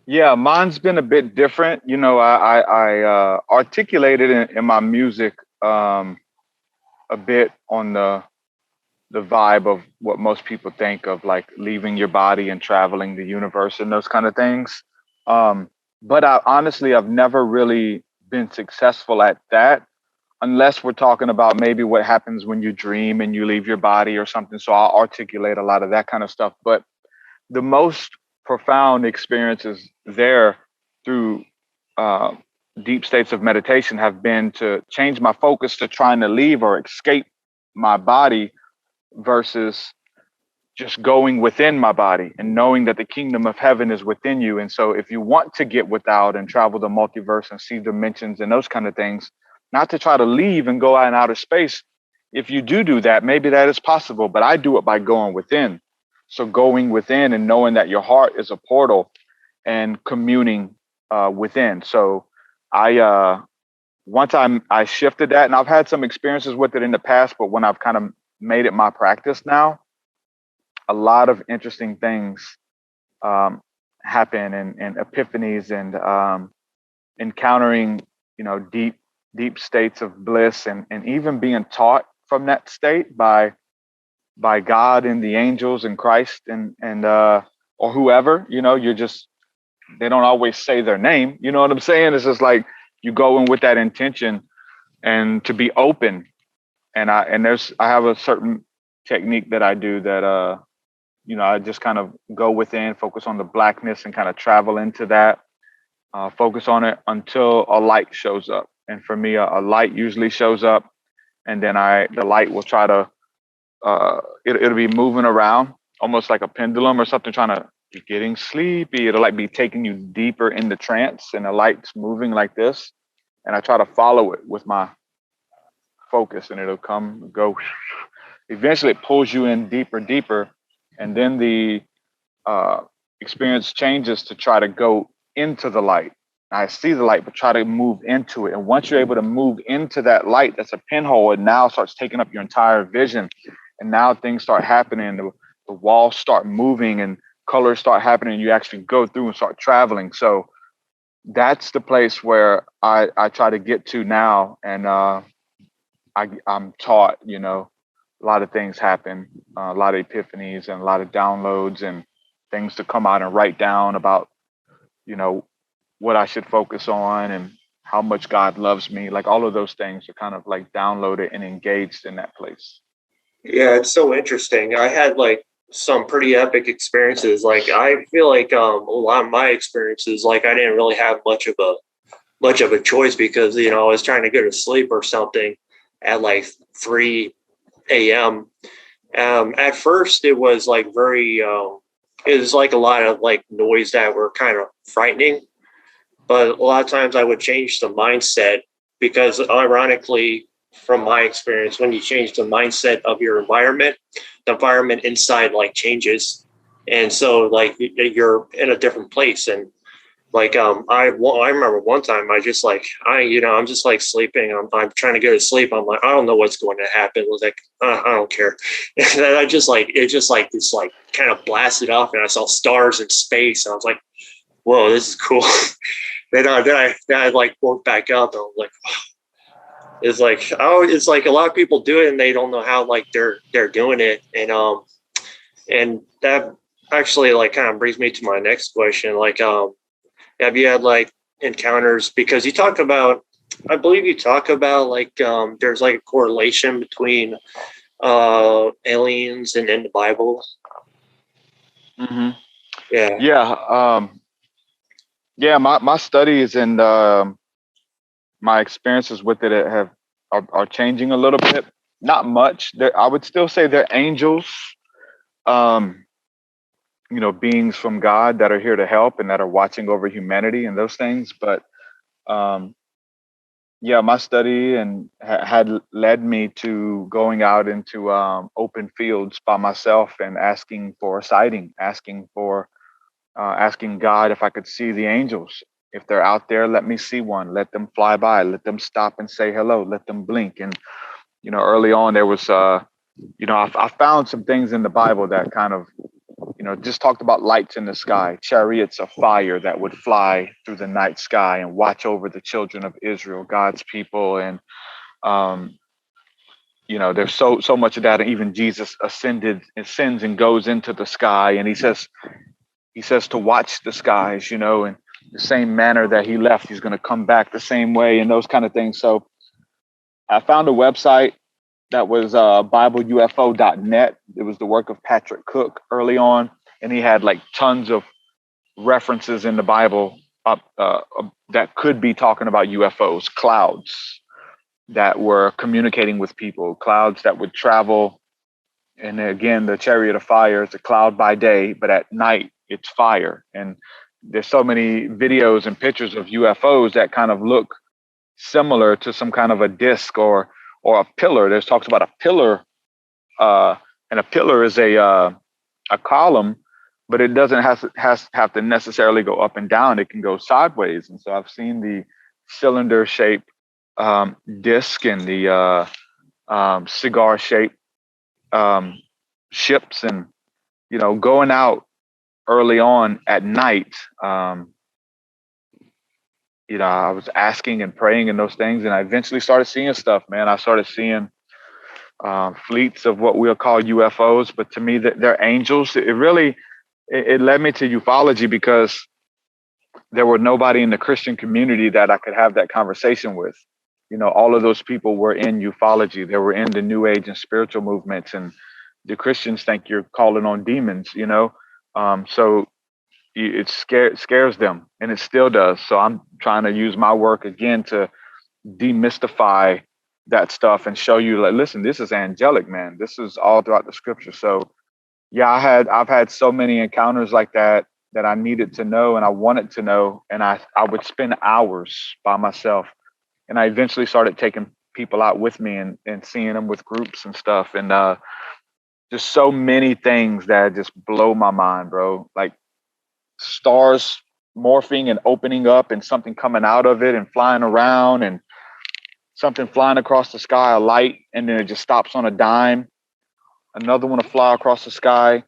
Yeah, mine's been a bit different. You know, I articulated in my music a bit on the vibe of what most people think of, like leaving your body and traveling the universe and those kind of things. But I've never really been successful at that, unless we're talking about maybe what happens when you dream and you leave your body or something. So I'll articulate a lot of that kind of stuff. But the most profound experiences there through deep states of meditation have been to change my focus to trying to leave or escape my body versus just going within my body and knowing that the kingdom of heaven is within you. And so if you want to get without and travel the multiverse and see dimensions and those kind of things, not to try to leave and go out in outer space. If you do that, maybe that is possible, but I do it by going within. So going within and knowing that your heart is a portal and communing within. So once I shifted that, and I've had some experiences with it in the past, but when I've kind of made it my practice now, a lot of interesting things happen, and epiphanies, and encountering, deep states of bliss, and even being taught from that state by God and the angels and Christ, and or whoever. You're just, they don't always say their name. You know what I'm saying? It's just like you go in with that intention and to be open. I have a certain technique that I do that I just kind of go within, focus on the blackness, and kind of travel into that, focus on it until a light shows up. And for me, a light usually shows up, and then the light will try to it'll be moving around almost like a pendulum or something, trying to, you're getting sleepy. It'll like be taking you deeper into trance, and the light's moving like this, and I try to follow it with my focus, and it'll come go. Eventually, it pulls you in deeper, and then the experience changes to try to go into the light. I see the light, but try to move into it. And once you're able to move into that light, that's a pinhole. It now starts taking up your entire vision. And now things start happening. The walls start moving, and colors start happening. You actually go through and start traveling. So that's the place where I try to get to now. And I'm taught, a lot of things happen, a lot of epiphanies and a lot of downloads and things to come out and write down about, what I should focus on and how much God loves me. Like all of those things are kind of like downloaded and engaged in that place. Yeah, it's so interesting. I had like some pretty epic experiences. Like I feel like a lot of my experiences, like I didn't really have much of a choice because I was trying to go to sleep or something at like 3 a.m. At first, it was like it was like a lot of like noise that were kind of frightening. But a lot of times I would change the mindset because ironically, from my experience, when you change the mindset of your environment, the environment inside like changes. And so like you're in a different place. And like, I remember one time I'm just like sleeping. I'm trying to go to sleep. I'm like, I don't know what's going to happen. I was like, I don't care. And then it just like this like kind of blasted off, and I saw stars in space. And I was like, whoa, this is cool. then I like woke back up, and I was like, oh. It's like a lot of people do it and they don't know how like they're doing it. And that actually like kind of brings me to my next question. Like, have you had like encounters, because I believe you talk about like there's like a correlation between aliens and in the Bible. Mm-hmm. Yeah. Yeah. My studies and my experiences with it are changing a little bit. Not much. I would still say they're angels, beings from God that are here to help and that are watching over humanity and those things. But my study and had led me to going out into open fields by myself and asking for a sighting, asking God if I could see the angels. If they're out there, let me see one. Let them fly by. Let them stop and say hello. Let them blink. And early on there was, I found some things in the Bible that kind of, just talked about lights in the sky, chariots of fire that would fly through the night sky and watch over the children of Israel, God's people. And there's so much of that. And even Jesus ascends and goes into the sky, and he says to watch the skies, in the same manner that he left, he's going to come back the same way, and those kind of things. So I found a website that was BibleUFO.net. It was the work of Patrick Cook early on, and he had like tons of references in the Bible that could be talking about UFOs, clouds that were communicating with people, clouds that would travel. And again, the chariot of fire is a cloud by day, but at night it's fire. And there's so many videos and pictures of UFOs that kind of look similar to some kind of a disc or a pillar. There's talks about a pillar, and a pillar is a column, but it doesn't have to necessarily go up and down. It can go sideways. And so I've seen the cylinder shaped disc and the cigar shaped ships, and going out early on at night, I was asking and praying and those things, and I eventually started seeing stuff, man. I started seeing fleets of what we'll call UFOs, but to me, they're angels. It led me to ufology because there were nobody in the Christian community that I could have that conversation with. All of those people were in ufology. They were in the New Age and spiritual movements, and the Christians think you're calling on demons, so it scares them, and it still does. So I'm trying to use my work again to demystify that stuff and show you, like, listen, this is angelic, man. This is all throughout the scripture. So yeah, I've had so many encounters like that I needed to know and I wanted to know, and I would spend hours by myself, and I eventually started taking people out with me and seeing them with groups and stuff, and just so many things that just blow my mind, bro. Like stars morphing and opening up and something coming out of it and flying around, and something flying across the sky, a light, and then it just stops on a dime. Another one to fly across the sky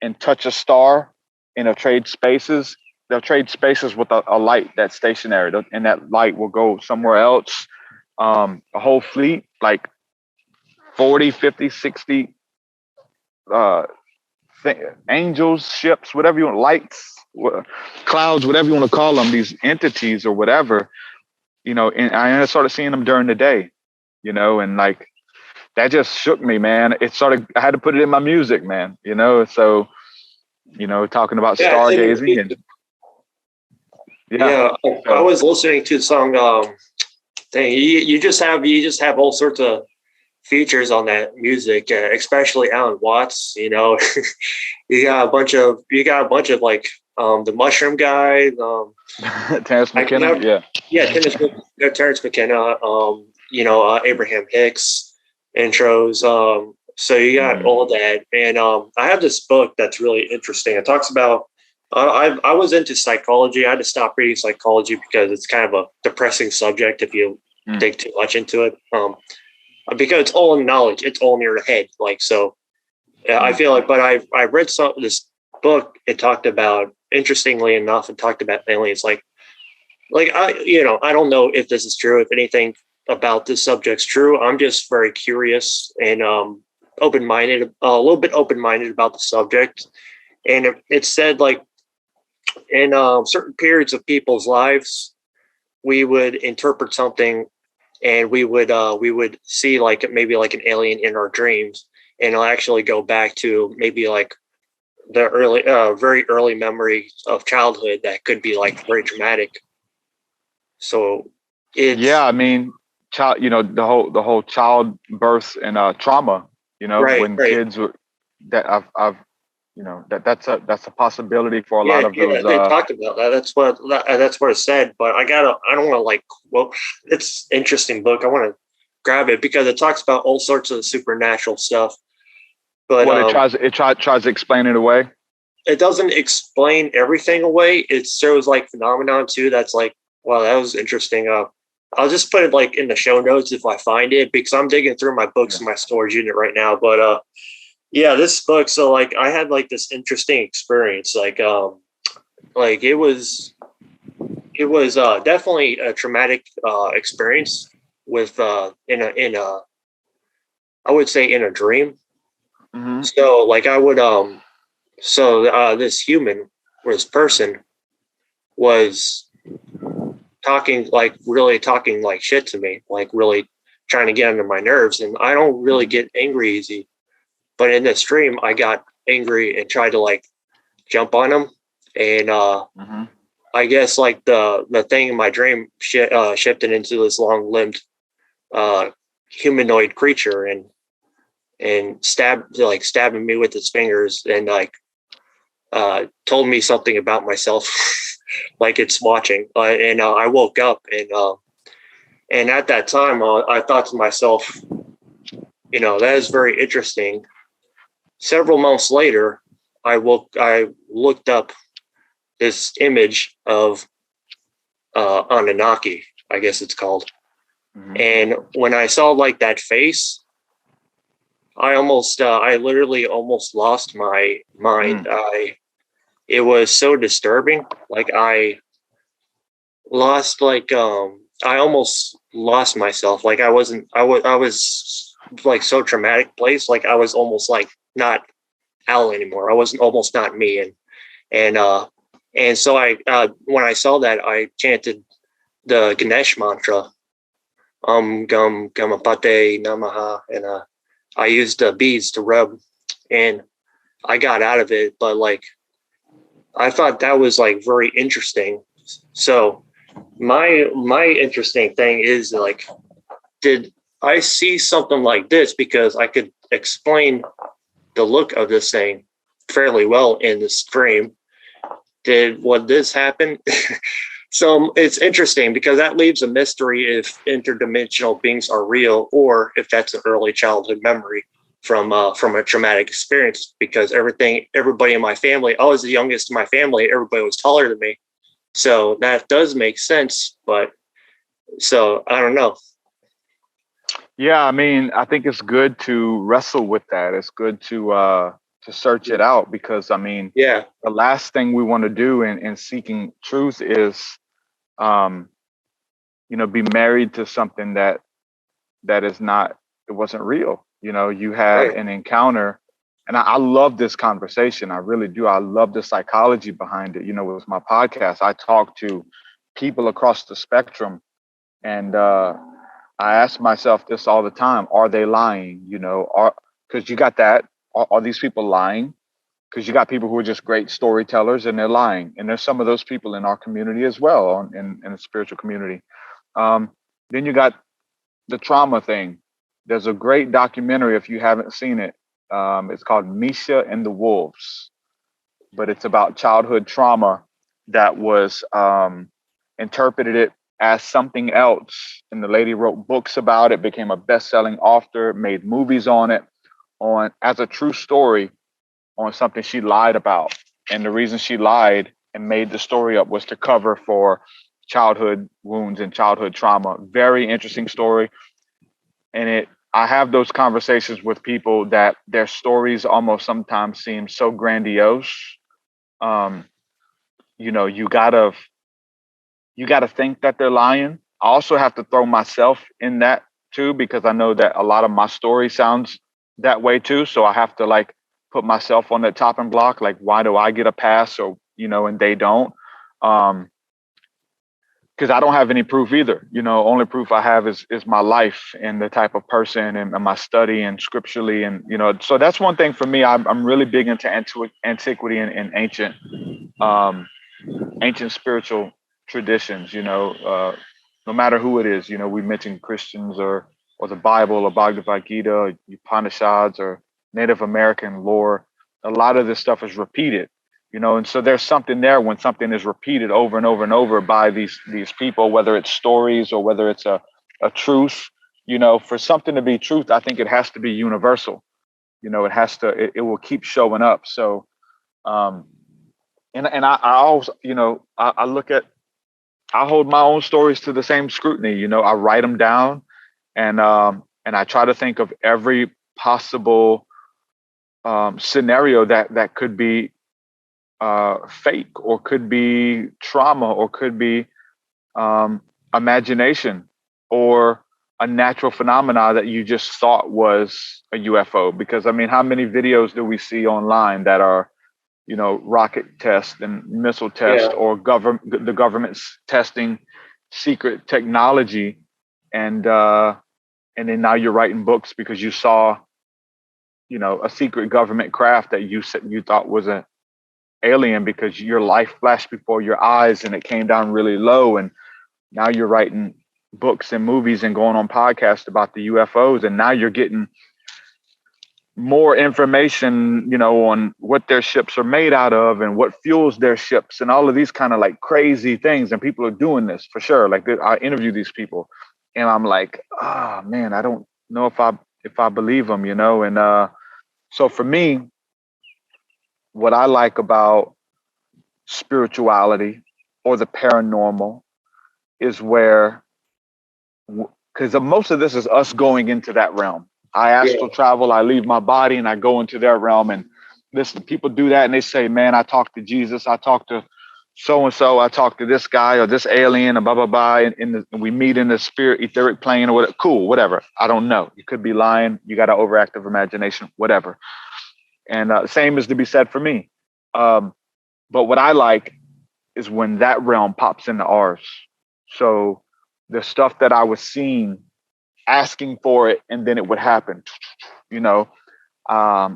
and touch a star, and they'll trade spaces. They'll trade spaces with a light that's stationary, and that light will go somewhere else. A whole fleet, like 40, 50, 60 angels, ships, whatever you want, lights, clouds, whatever you want to call them, these entities or whatever, and I started seeing them during the day, and like, that just shook me, man. I had to put it in my music, man, so, talking about stargazing and I was listening to the song thing. You just have all sorts of features on that music, especially Alan Watts. You got a bunch of like the Mushroom guy, Terrence McKenna, Terrence McKenna, Abraham Hicks intros. So you got all that, and I have this book that's really interesting. It talks about. I was into psychology. I had to stop reading psychology because it's kind of a depressing subject if you dig too much into it. Because it's all in knowledge, it's all in your head. Like, so I feel like, but I read this book. It talked about, interestingly enough, it talked about aliens. Like I don't know if this is true, if anything about this subject's true. I'm just very curious and open-minded, a little bit open-minded about the subject. And it said, like, in certain periods of people's lives, we would interpret something, and we would see like maybe like an alien in our dreams, and it'll actually go back to maybe like the early, very early memory of childhood that could be like very traumatic. So I mean, child, the whole childbirth and trauma, kids were, that I've that's a possibility for a lot of those. They talked about that. That's what it said. But I don't want to like. Well, it's an interesting book. I want to grab it because it talks about all sorts of supernatural stuff. But it tries to explain it away. It doesn't explain everything away. It shows like phenomenon too. That's like, wow, that was interesting. I'll just put it like in the show notes if I find it, because I'm digging through my books in my storage unit right now. But yeah, this book. So like, I had like this interesting experience. Like it was definitely a traumatic experience with in a I would say in a dream. Mm-hmm. So like I would this human or this person was really talking like shit to me, like really trying to get under my nerves, and I don't really get angry easy. But in this dream, I got angry and tried to like jump on him. And I guess like the thing in my dream shifted into this long-limbed humanoid creature and stabbing me with its fingers and like told me something about myself, like it's watching. And I woke up and at that time I thought to myself, that is very interesting. Several months later, I looked up this image of Anunnaki, I guess it's called. Mm-hmm. And when I saw like that face, I literally almost lost my mind. It was so disturbing. Like I lost, I almost lost myself. Like I was like so traumatic place. Like I was almost like not Al anymore. I wasn't almost not me. And so when I saw that, I chanted the Ganesh mantra, gum gamapate namaha, and I used beads to rub, and I got out of it. But like I thought that was like very interesting. So my interesting thing is like, did I see something like this? Because I could explain the look of this thing fairly well in this frame. Would this happen? So it's interesting because that leaves a mystery if interdimensional beings are real, or if that's an early childhood memory from a traumatic experience. Because everybody in my family, I was the youngest in my family. Everybody was taller than me, so that does make sense. But so I don't know. Yeah, I mean, I think it's good to wrestle with that. It's good to search it out, because I mean, Yeah, the last thing we want to do in seeking truth is, um, be married to something that is not, it wasn't real. You had right. an encounter, and I love this conversation. I really do. I love the psychology behind it. With my podcast, I talk to people across the spectrum, and I ask myself this all the time: are they lying? Because you got that. Are these people lying? Because you got people who are just great storytellers and they're lying, and there's some of those people in our community as well, in the spiritual community. Then you got the trauma thing. There's a great documentary, if you haven't seen it. It's called Misha and the Wolves, but it's about childhood trauma that was interpreted it as something else. And the lady wrote books about it, became a best-selling author, made movies on it, on as a true story on something she lied about. And the reason she lied and made the story up was to cover for childhood wounds and childhood trauma. Very interesting story. And I have those conversations with people that their stories almost sometimes seem so grandiose. Um, you gotta think that they're lying. I also have to throw myself in that too, because I know that a lot of my story sounds that way too. So I have to like put myself on the chopping block. Like, why do I get a pass, or and they don't? Because I don't have any proof either. Only proof I have is my life and the type of person, and my study and scripturally, and So that's one thing for me. I'm really big into antiquity and um, ancient spiritual traditions. No matter who it is. We mentioned Christians or the Bible or Bhagavad Gita, or Upanishads, or Native American lore. A lot of this stuff is repeated. And so there's something there when something is repeated over and over and over by these people, whether it's stories or whether it's a truth. For something to be truth, I think it has to be universal. It has to. It will keep showing up. So, and I also, I look at, I hold my own stories to the same scrutiny. I write them down, and I try to think of every possible scenario that could be fake, or could be trauma, or could be imagination, or a natural phenomena that you just thought was a UFO. Because I mean, how many videos do we see online that are, rocket tests and missile tests, Yeah, or the government's testing secret technology, and then now you're writing books because you saw, a secret government craft that you thought was a alien, because your life flashed before your eyes and it came down really low, and now you're writing books and movies and going on podcasts about the UFOs, and now you're getting more information, on what their ships are made out of and what fuels their ships and all of these kind of like crazy things. And people are doing this for sure. Like, I interview these people, and I'm like, oh man, I don't know if I believe them, And so for me, what I like about spirituality or the paranormal is where, because most of this is us going into that realm. I Yeah. astral travel. I leave my body and I go into their realm. And listen, people do that and they say, man, I talked to Jesus. I talked to so and so. I talked to this guy or this alien and blah, blah, blah. And we meet in the spirit, etheric plane or whatever. Cool, whatever. I don't know. You could be lying. You got an overactive imagination, whatever. And same is to be said for me. But what I like is when that realm pops into ours. So the stuff that I was seeing, asking for it, and then it would happen. You know,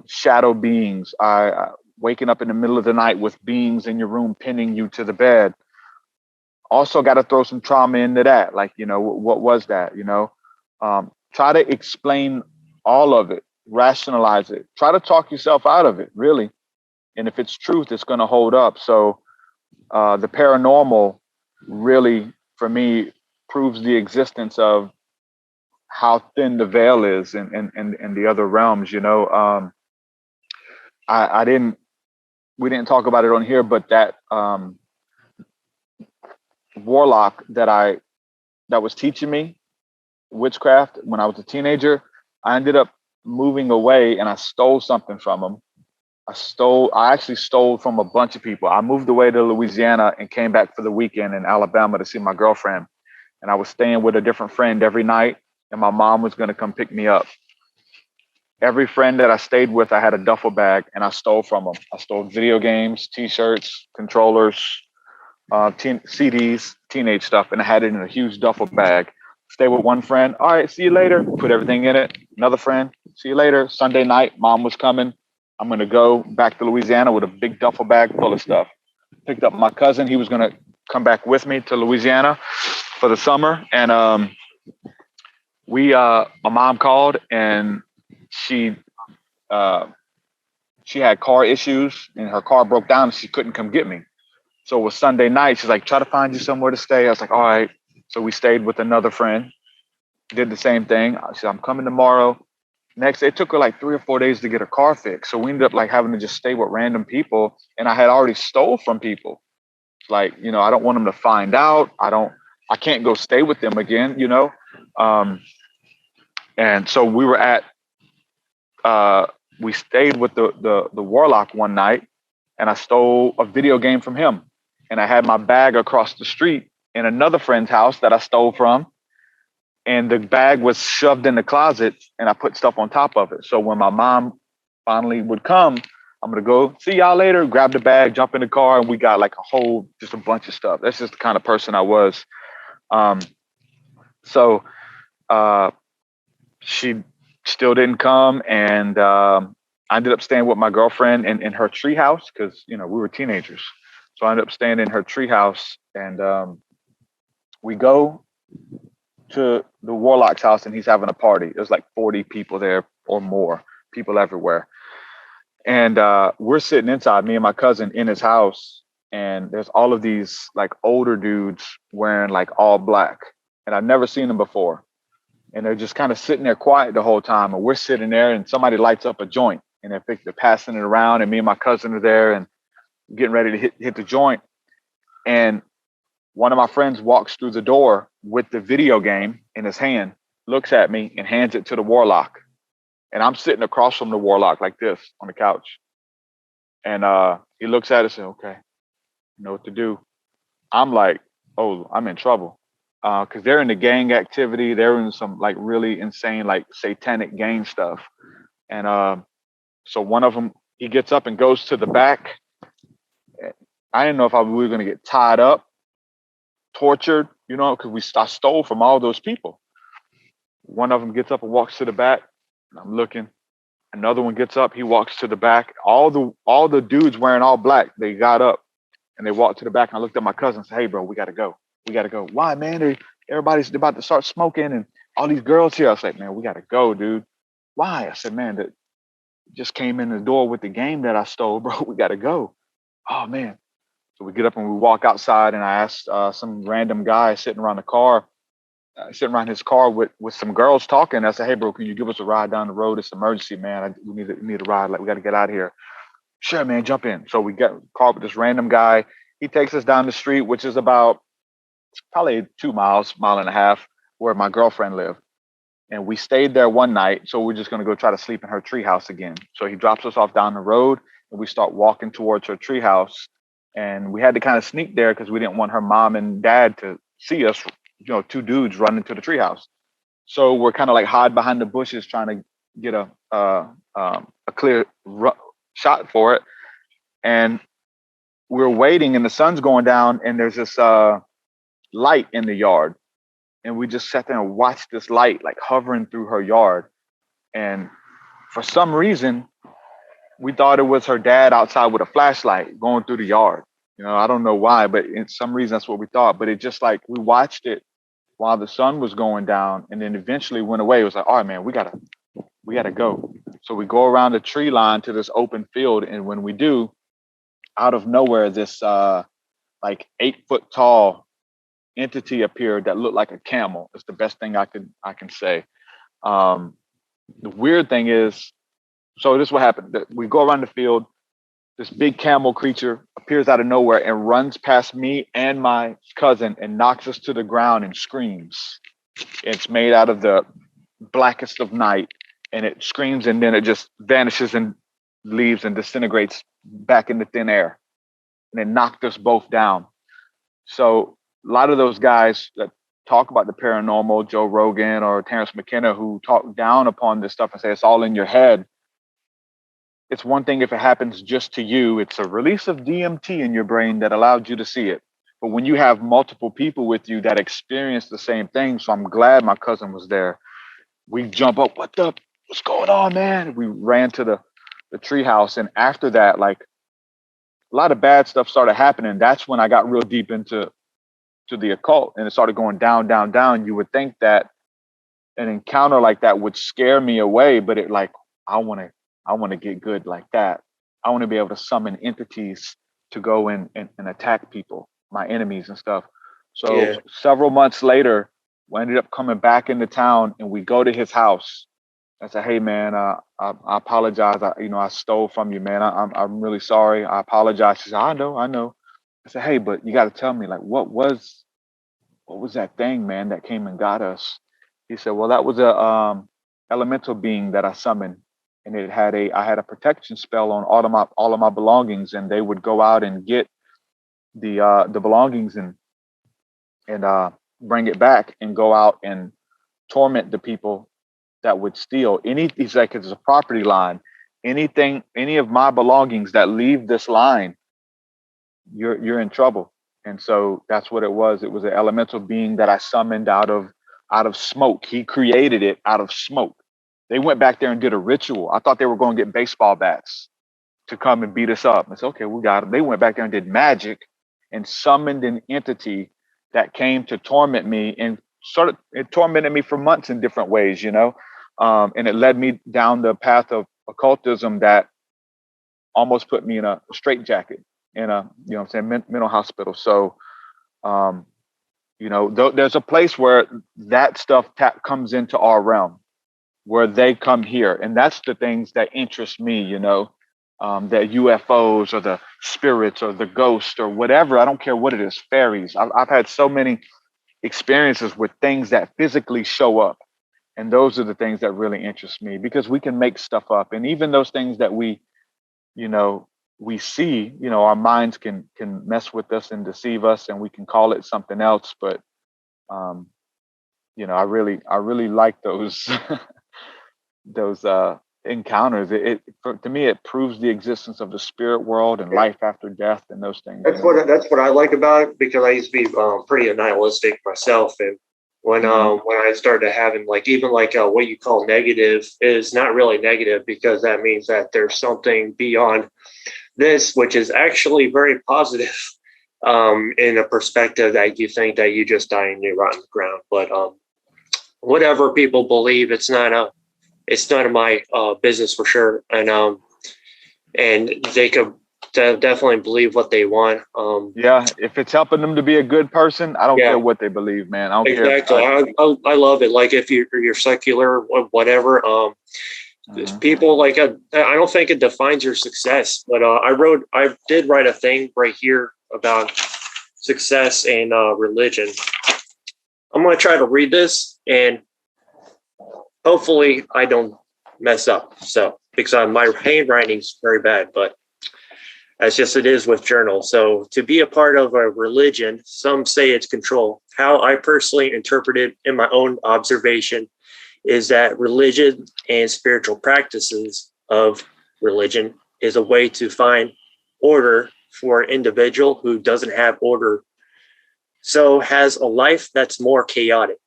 shadow beings. I waking up in the middle of the night with beings in your room pinning you to the bed. Also, got to throw some trauma into that. Like, you know, what was that? You know, try to explain all of it, rationalize it. Try to talk yourself out of it, really. And if it's truth, it's going to hold up. So the paranormal really, for me, proves the existence of how thin the veil is in the other realms. You know, we didn't talk about it on here, but that warlock that was teaching me witchcraft when I was a teenager, I ended up moving away and I stole something from him. I actually stole from a bunch of people. I moved away to Louisiana and came back for the weekend in Alabama to see my girlfriend. And I was staying with a different friend every night, and my mom was going to come pick me up. Every friend that I stayed with, I had a duffel bag and I stole from them. I stole video games, t-shirts, controllers, CDs, teenage stuff, and I had it in a huge duffel bag. Stay with one friend. All right, see you later. Put everything in it. Another friend. See you later. Sunday night, mom was coming. I'm going to go back to Louisiana with a big duffel bag full of stuff. Picked up my cousin. He was going to come back with me to Louisiana for the summer. And my mom called and she had car issues and her car broke down and she couldn't come get me. So it was Sunday night. She's like, try to find you somewhere to stay. I was like, all right. So we stayed with another friend, did the same thing. I said, I'm coming tomorrow. Next, it took her like 3 or 4 days to get her car fixed. So we ended up like having to just stay with random people. And I had already stole from people. Like, you know, I don't want them to find out. I can't go stay with them again, you know? And so we were we stayed with the warlock one night and I stole a video game from him. And I had my bag across the street in another friend's house that I stole from. And the bag was shoved in the closet and I put stuff on top of it. So when my mom finally would come, I'm going to go see y'all later, grab the bag, jump in the car. And we got like just a bunch of stuff. That's just the kind of person I was. So she still didn't come. And I ended up staying with my girlfriend in her treehouse because, you know, we were teenagers. So I ended up staying in her treehouse and we go to the warlock's house and he's having a party. There's like 40 people there or more, people everywhere. And we're sitting inside, me and my cousin in his house. And there's all of these like older dudes wearing like all black. And I've never seen them before. And they're just kind of sitting there quiet the whole time. And we're sitting there and somebody lights up a joint and they're passing it around. And me and my cousin are there and getting ready to hit the joint. And one of my friends walks through the door with the video game in his hand, looks at me and hands it to the warlock. And I'm sitting across from the warlock like this on the couch. And he looks at us and says, okay, you know what to do. I'm like, oh, I'm in trouble. Because they're in the gang activity. They're in some like really insane, like satanic gang stuff. And so one of them, he gets up and goes to the back. I didn't know if we were going to get tied up, tortured, you know, because I stole from all those people. One of them gets up and walks to the back. And I'm looking. Another one gets up. He walks to the back. All the dudes wearing all black, they got up and they walked to the back. And I looked at my cousin and said, hey, bro, we got to go. We got to go. Why, man? Everybody's about to start smoking and all these girls here. I was like, man, we got to go, dude. Why? I said, man, that just came in the door with the game that I stole, bro. We got to go. Oh, man. So we get up and we walk outside and I asked some random guy sitting around his car with some girls talking. I said, hey, bro, can you give us a ride down the road? It's an emergency, man. We need a ride. Like, we got to get out of here. Sure, man, jump in. So we get car with this random guy. He takes us down the street, which is about probably 2 miles, mile and a half, where my girlfriend lived. And we stayed there one night. So we're just going to go try to sleep in her treehouse again. So he drops us off down the road and we start walking towards her treehouse. And we had to kind of sneak there because we didn't want her mom and dad to see us, two dudes running to the treehouse. So we're kind of like hide behind the bushes trying to get a clear shot for it. And we're waiting and the sun's going down and there's this light in the yard. And we just sat there and watched this light like hovering through her yard. And for some reason, we thought it was her dad outside with a flashlight going through the yard. I don't know why, but in some reason that's what we thought. But it just like we watched it while the sun was going down and then eventually went away. It was like, all right, man, we gotta go. So we go around the tree line to this open field. And when we do, out of nowhere, this like 8-foot tall entity appeared that looked like a camel. It's the best thing I can say. The weird thing is, so this is what happened. We go around the field. This big camel creature appears out of nowhere and runs past me and my cousin and knocks us to the ground and screams. It's made out of the blackest of night and it screams and then it just vanishes and leaves and disintegrates back into thin air. And it knocked us both down. So a lot of those guys that talk about the paranormal, Joe Rogan or Terrence McKenna, who talk down upon this stuff and say it's all in your head. It's one thing if it happens just to you. It's a release of DMT in your brain that allowed you to see it. But when you have multiple people with you that experience the same thing, so I'm glad my cousin was there. We jump up, what's going on, man? We ran to the treehouse. And after that, like a lot of bad stuff started happening. That's when I got real deep into the occult and it started going down, down, down. You would think that an encounter like that would scare me away, but it like, I want to get good like that. I want to be able to summon entities to go and attack people, my enemies and stuff. So Several months later, we ended up coming back into town and we go to his house. I said, hey man, I apologize. I stole from you, man. I'm really sorry. I apologize. She said, I know. I said, hey, but you got to tell me, like, what was that thing, man, that came and got us? He said, well, that was a elemental being that I summoned, and I had a protection spell on all of my belongings, and they would go out and get the belongings and bring it back and go out and torment the people that would steal. He's like, it's a property line. Any of my belongings that leave this line, you're in trouble. And so that's what it was. It was an elemental being that I summoned out of smoke. He created it out of smoke. They went back there and did a ritual. I thought they were going to get baseball bats to come and beat us up. I said, okay, we got it. They went back there and did magic and summoned an entity that came to torment me, and it tormented me for months in different ways, and it led me down the path of occultism that almost put me in a straitjacket in a, mental hospital. So, there's a place where that stuff comes into our realm, where they come here. And that's the things that interest me, that UFOs or the spirits or the ghost or whatever. I don't care what it is, fairies. I've had so many experiences with things that physically show up. And those are the things that really interest me, because we can make stuff up. And even those things that we see, our minds can mess with us and deceive us, and we can call it something else. But, I really like those, those encounters. To me, it proves the existence of the spirit world and life after death and those things. That's what I like about it, because I used to be pretty nihilistic myself. And when I started having what you call negative is not really negative, because that means that there's something beyond this, which is actually very positive in a perspective that you think that you just die and you rot in the ground. But whatever people believe, it's none of my business for sure. And they could definitely believe what they want. If it's helping them to be a good person, I don't care what they believe, man. I don't care. Exactly. I love it. Like if you're secular or whatever, people I don't think it defines your success, but I did write a thing right here about success and religion. I'm going to try to read this, and hopefully I don't mess up. So, because my handwriting's very bad, but that's just it is with journals. So to be a part of a religion, some say it's control. How I personally interpret it in my own observation is that religion and spiritual practices of religion is a way to find order for an individual who doesn't have order, so has a life that's more chaotic.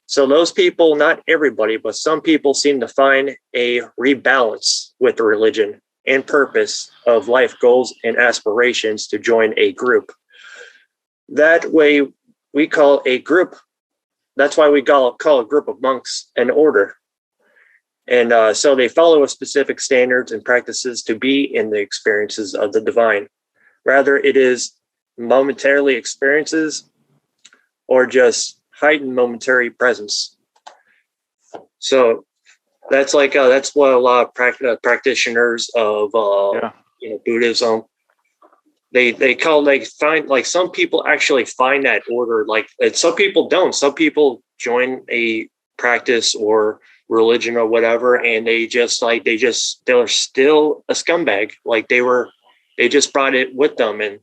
So those people, not everybody, but some people seem to find a rebalance with the religion and purpose of life goals and aspirations to join a group. That way we call a group, that's why we call a group of monks an order. And so they follow a specific standards and practices to be in the experiences of the divine. Rather, it is momentarily experiences or just heightened momentary presence. So that's like that's what a lot of practitioners of Buddhism, they find, like, some people actually find that order, like, and some people don't. Some people join a practice or religion or whatever, and they're still a scumbag. Like they just brought it with them, and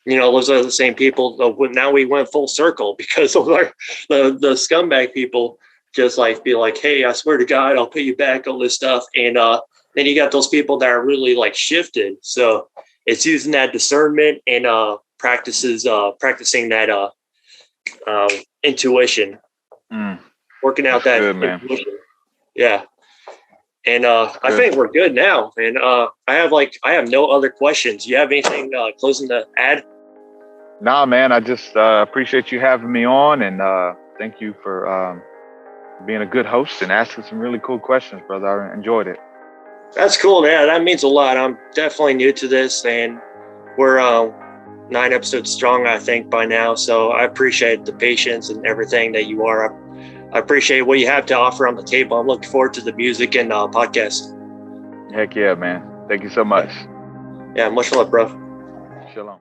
those are the same people. Now we went full circle because of the scumbag people just like be like, hey, I swear to God, I'll pay you back, all this stuff. And then you got those people that are really like shifted. So it's using that discernment and practicing that intuition, working out that intuition. Yeah. And I think we're good now. And I have no other questions. You have anything closing to add? Nah, man, I just appreciate you having me on, and thank you for being a good host and asking some really cool questions, brother. I enjoyed it. That's cool. Yeah, that means a lot. I'm definitely new to this, and we're 9 episodes strong, I think, by now. So I appreciate the patience and everything that you are. I appreciate what you have to offer on the table. I'm looking forward to the music and podcast. Heck yeah, man. Thank you so much. Yeah, much love, bro. Shalom.